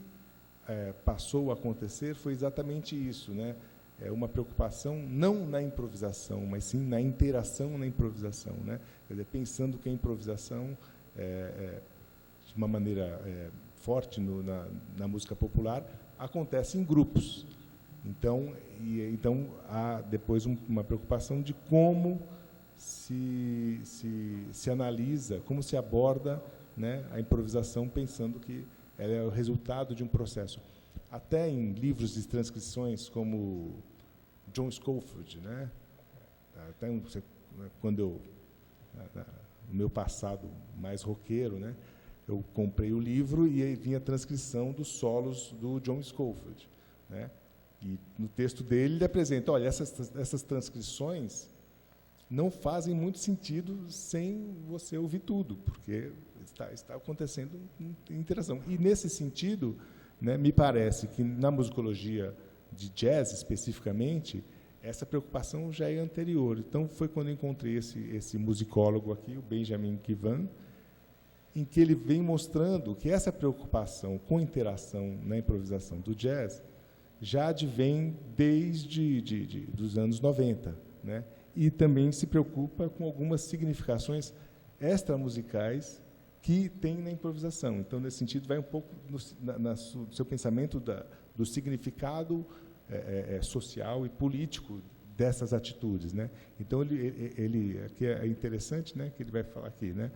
passou a acontecer foi exatamente isso, né? Uma preocupação não na improvisação, mas sim na interação na improvisação, né? Quer dizer, pensando que a improvisação, de uma maneira forte na música popular, acontece em grupos. Então há depois uma preocupação de como se analisa, como se aborda, né, a improvisação, pensando que ela é o resultado de um processo. Até em livros de transcrições como John Scofield, né, até quando no meu passado mais roqueiro, né, eu comprei o livro e aí vinha a transcrição dos solos do John Scofield, né, e no texto dele ele apresenta, olha, essas transcrições não fazem muito sentido sem você ouvir tudo, porque está acontecendo interação. E, nesse sentido, né, me parece que, na musicologia de jazz, especificamente, essa preocupação já é anterior. Então, foi quando eu encontrei esse musicólogo aqui, o Benjamin Kivan, em que ele vem mostrando que essa preocupação com interação na improvisação do jazz já advém desde dos anos 90, né? E também se preocupa com algumas significações extramusicais que tem na improvisação. Então, nesse sentido, vai um pouco no seu pensamento do significado social e político dessas atitudes, né? Então, ele aqui é interessante, né, que ele vai falar aqui, né,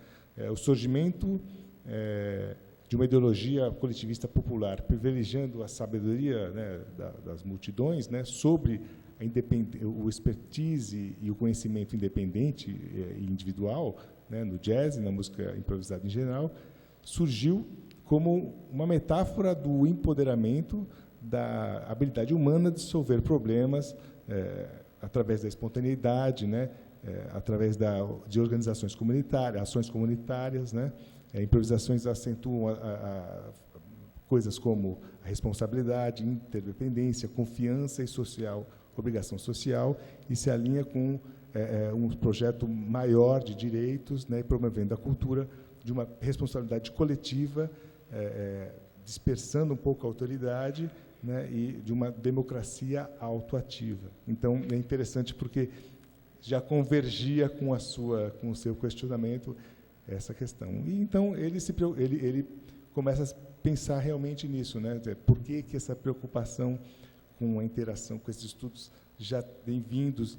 o surgimento de uma ideologia coletivista popular, privilegiando a sabedoria, né, das multidões, né, sobre o expertise e o conhecimento independente e individual, né, no jazz e na música improvisada em geral, surgiu como uma metáfora do empoderamento da habilidade humana de resolver problemas através da espontaneidade, né, através de organizações comunitárias, ações comunitárias, né, improvisações acentuam coisas como a responsabilidade, interdependência, confiança e obrigação social, e se alinha com um projeto maior de direitos, né, promovendo a cultura de uma responsabilidade coletiva, dispersando um pouco a autoridade, né, e de uma democracia autoativa. Então, é interessante porque já convergia com o seu questionamento essa questão. E, então, ele começa a pensar realmente nisso, né? Por que essa preocupação com a interação, com esses estudos já vem vindos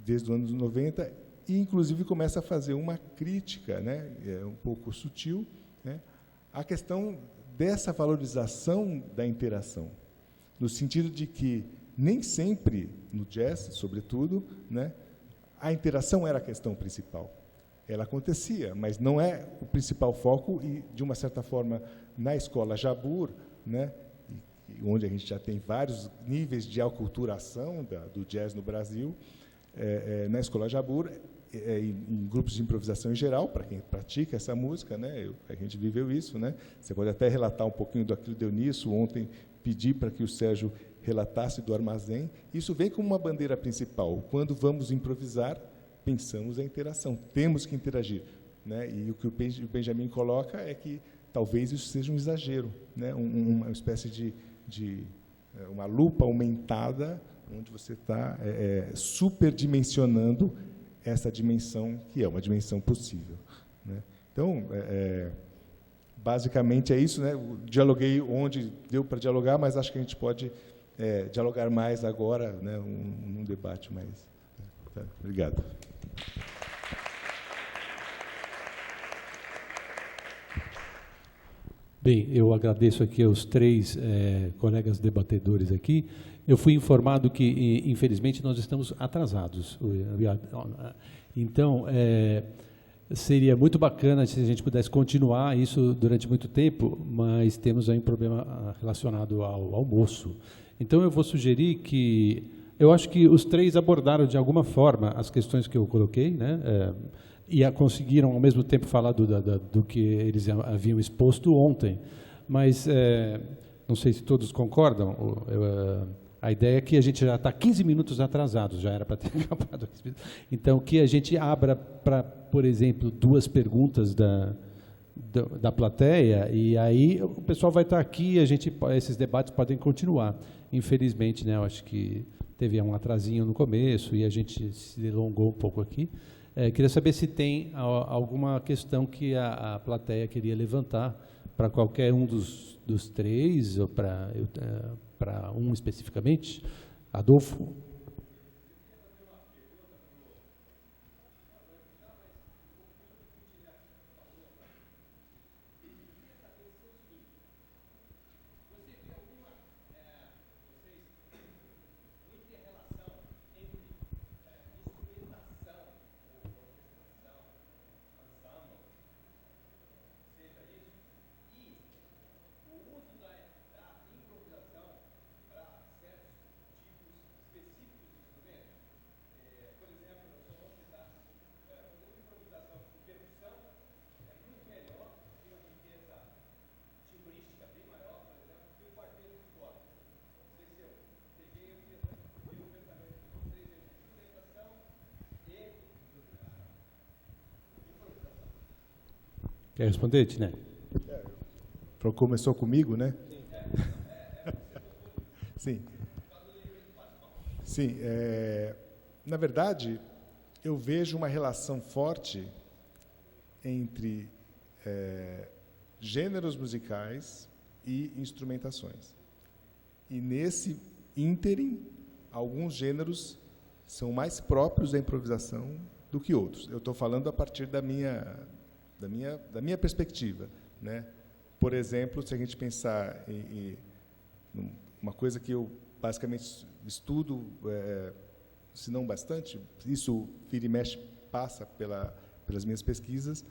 desde os anos 90, e, inclusive, começa a fazer uma crítica, né, um pouco sutil, né, à questão dessa valorização da interação, no sentido de que nem sempre, no jazz, sobretudo, né, a interação era a questão principal. Ela acontecia, mas não é o principal foco, e, de uma certa forma, na escola Jabur, né, onde a gente já tem vários níveis de aculturação do jazz no Brasil, na escola Jabur, em grupos de improvisação em geral, para quem pratica essa música, né, a gente viveu isso, né? Você pode até relatar um pouquinho daquilo que deu nisso. Ontem pedi para que o Sérgio relatasse do armazém. Isso vem como uma bandeira principal. Quando vamos improvisar, pensamos a interação, temos que interagir, né? E o que o Benjamin coloca é que talvez isso seja um exagero, né? Uma espécie de uma lupa aumentada, onde você está superdimensionando essa dimensão, que é uma dimensão possível, né? Então, basicamente é isso, né? Eu dialoguei onde deu para dialogar, mas acho que a gente pode dialogar mais agora, né? Num debate mais. Tá? Obrigado. Bem, eu agradeço aqui aos três colegas debatedores aqui. Eu fui informado que, infelizmente, nós estamos atrasados. Então, seria muito bacana se a gente pudesse continuar isso durante muito tempo, mas temos aí um problema relacionado ao almoço. Então, eu vou sugerir que... Eu acho que os três abordaram, de alguma forma, as questões que eu coloquei, né? E conseguiram, ao mesmo tempo, falar do que eles haviam exposto ontem. Mas, não sei se todos concordam, a ideia é que a gente já está 15 minutos atrasados, já era para ter acabado. Então, que a gente abra para, por exemplo, 2 perguntas da plateia, e aí o pessoal vai estar aqui, esses debates podem continuar. Infelizmente, né, eu acho que teve um atrasinho no começo e a gente se delongou um pouco aqui. Queria saber se tem alguma questão que a plateia queria levantar para qualquer um dos três, ou para um especificamente. Adolfo? Quer responder, Tiné? Começou comigo, né? Sim. Sim. Na verdade, eu vejo uma relação forte entre gêneros musicais e instrumentações. E nesse ínterim, alguns gêneros são mais próprios da improvisação do que outros. Eu estou falando a partir da minha perspectiva, né? Por exemplo, se a gente pensar em uma coisa que eu basicamente estudo, se não bastante, isso vira e mexe passa pelas minhas pesquisas,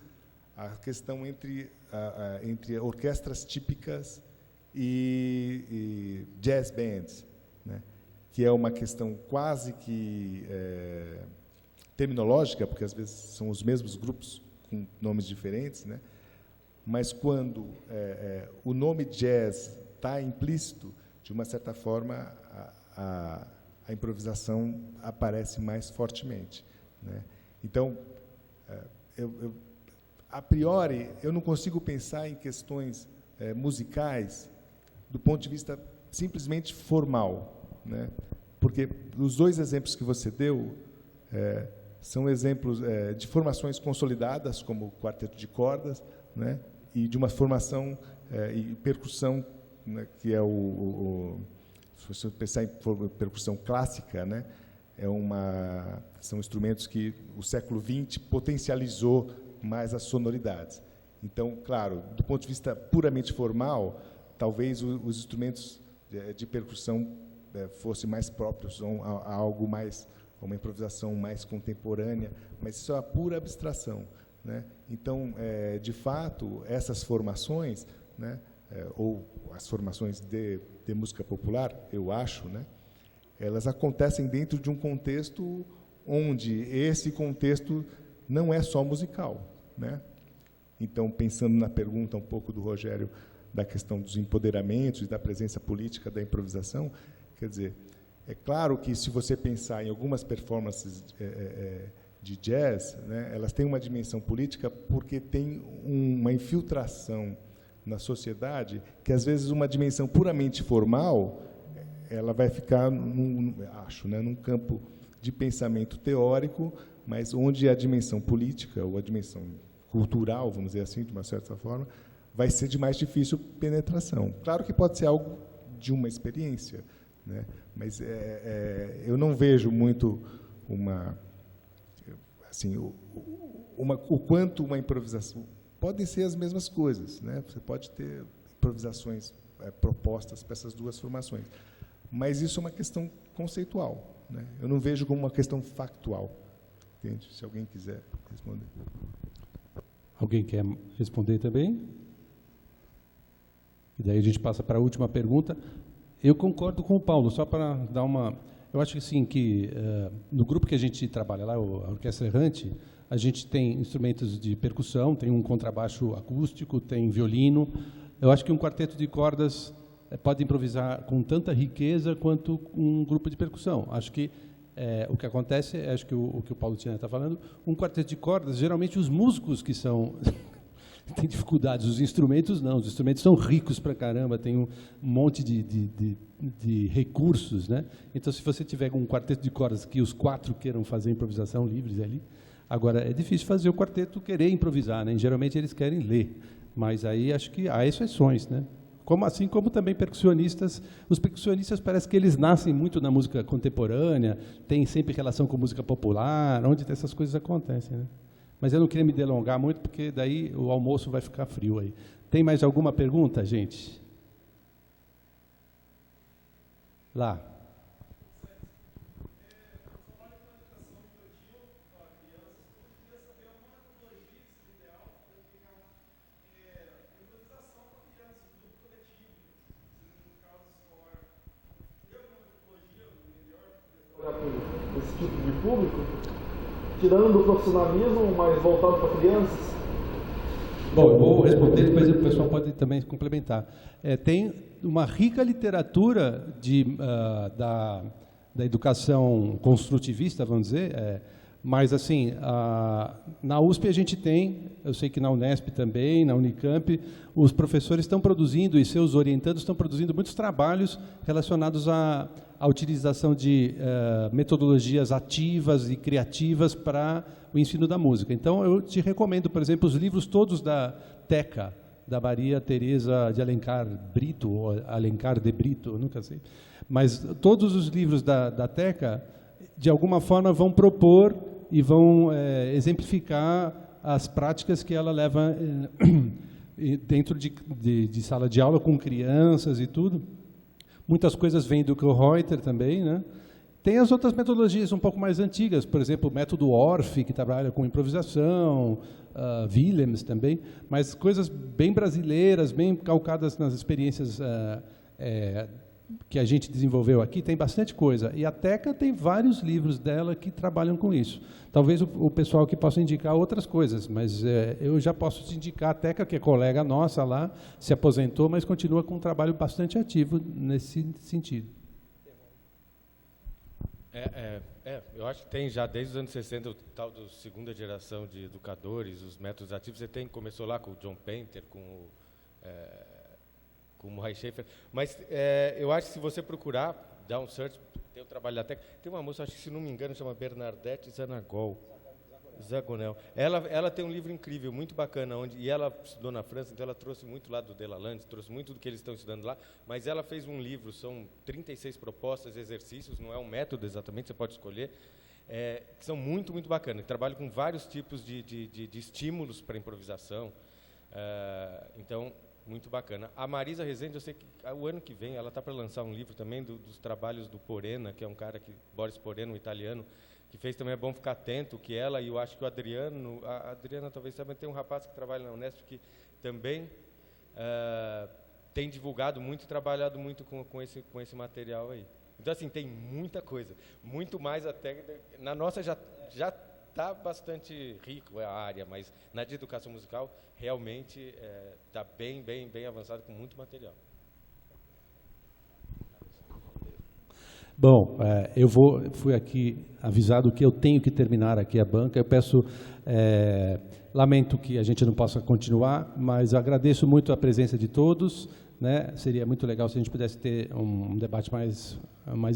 a questão entre orquestras típicas e jazz bands, né? Que é uma questão quase que terminológica, porque às vezes são os mesmos grupos com nomes diferentes, né? Mas quando o nome jazz está implícito, de uma certa forma a improvisação aparece mais fortemente, né? Então, a priori, eu não consigo pensar em questões musicais do ponto de vista simplesmente formal, né? Porque os 2 exemplos que você deu são exemplos de formações consolidadas, como o quarteto de cordas, né? E de uma formação e percussão, né? Que é se você pensar em percussão clássica, né? São instrumentos que o século XX potencializou mais as sonoridades. Então, claro, do ponto de vista puramente formal, talvez os instrumentos de percussão fossem mais próprios a algo mais, uma improvisação mais contemporânea, mas isso é uma pura abstração, né? Então, de fato, essas formações, né, ou as formações de música popular, eu acho, né, elas acontecem dentro de um contexto onde esse contexto não é só musical, né? Então, pensando na pergunta um pouco do Rogério da questão dos empoderamentos e da presença política da improvisação, quer Quer dizer, é claro que se você pensar em algumas performances de jazz, né, elas têm uma dimensão política porque tem uma infiltração na sociedade que, às vezes, uma dimensão puramente formal, ela vai ficar, num campo de pensamento teórico, mas onde a dimensão política ou a dimensão cultural, vamos dizer assim, de uma certa forma, vai ser de mais difícil penetração. Claro que pode ser algo de uma experiência, né? Mas eu não vejo muito o quanto uma improvisação... Podem ser as mesmas coisas, né? Você pode ter improvisações propostas para essas duas formações, mas isso é uma questão conceitual, né? Eu não vejo como uma questão factual. Entende? Se alguém quiser responder. Alguém quer responder também? E daí a gente passa para a última pergunta. Eu concordo com o Paulo, só para dar uma... Eu acho que sim, que no grupo que a gente trabalha lá, a Orquestra Errante, a gente tem instrumentos de percussão, tem um contrabaixo acústico, tem violino. Eu acho que um quarteto de cordas pode improvisar com tanta riqueza quanto um grupo de percussão. Acho que o que acontece, acho que o que o Paulo Tiana está falando, um quarteto de cordas, geralmente os músicos que são... têm dificuldades, os instrumentos não, os instrumentos são ricos pra caramba, tem um monte de recursos, né? Então, se você tiver um quarteto de cordas que os 4 queiram fazer improvisação livres ali, agora, é difícil fazer o quarteto querer improvisar, né? Geralmente eles querem ler, mas aí acho que há exceções, né? Assim como também percussionistas, os percussionistas parece que eles nascem muito na música contemporânea, têm sempre relação com música popular, onde essas coisas acontecem, né? Mas eu não queria me delongar muito, porque daí o almoço vai ficar frio aí. Tem mais alguma pergunta, gente? Lá. Esse tipo de público, tirando do profissionalismo, mas voltado para crianças? Bom, eu vou responder, depois o pessoal pode também complementar. Tem uma rica literatura da educação construtivista, vamos dizer, mas, assim, na USP a gente tem, eu sei que na Unesp também, na Unicamp, os professores estão produzindo, e seus orientandos estão produzindo muitos trabalhos relacionados à utilização de metodologias ativas e criativas para o ensino da música. Então, eu te recomendo, por exemplo, os livros todos da Teca, da Maria Teresa de Alencar Brito, ou Alencar de Brito, eu nunca sei. Mas todos os livros da Teca, de alguma forma, vão propor e vão exemplificar as práticas que ela leva dentro de sala de aula com crianças e tudo. Muitas coisas vêm do Reuter também, né? Tem as outras metodologias um pouco mais antigas, por exemplo, o método Orff, que trabalha com improvisação, Willems também, mas coisas bem brasileiras, bem calcadas nas experiências que a gente desenvolveu aqui, tem bastante coisa. E a Teca tem vários livros dela que trabalham com isso. Talvez o pessoal que possa indicar outras coisas, mas eu já posso te indicar a Teca, que é colega nossa lá, se aposentou, mas continua com um trabalho bastante ativo nesse sentido. Eu acho que tem já desde os anos 60 o tal do segunda geração de educadores, os métodos ativos. Começou lá com o John Painter, com o Murray Schafer, mas eu acho que se você procurar, dar um search, tem o trabalho da Teca, tem uma moça, acho que se não me engano, chama Bernadette Zagonel. Ela tem um livro incrível, muito bacana, e ela estudou na França, então ela trouxe muito lá do Delalande, trouxe muito do que eles estão estudando lá, mas ela fez um livro, são 36 propostas, exercícios, não é um método exatamente, você pode escolher, que são muito, muito bacanas, que trabalham com vários tipos de estímulos para improvisação, então, muito bacana. A Marisa Rezende, eu sei que o ano que vem ela está para lançar um livro também dos trabalhos do Porena, que é um cara Boris Porena, um italiano, que fez também, é bom ficar atento, que ela e eu acho que o Adriano, a Adriana talvez também, tem um rapaz que trabalha na Unesp que também tem divulgado muito e trabalhado muito com esse material aí. Então, assim, tem muita coisa, muito mais até, na nossa já está bastante rico a área, mas na de educação musical realmente está bem avançado, com muito material. Bom, fui aqui avisado que eu tenho que terminar aqui a banca. Eu peço, lamento que a gente não possa continuar, mas agradeço muito a presença de todos, né? Seria muito legal se a gente pudesse ter um debate mais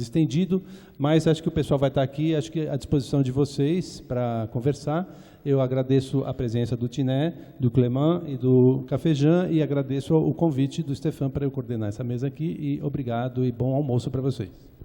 estendido, mas acho que o pessoal vai estar aqui, acho que à disposição de vocês para conversar. Eu agradeço a presença do Tiné, do Clément e do Cafejan, e agradeço o convite do Stefan para eu coordenar essa mesa aqui, e obrigado e bom almoço para vocês.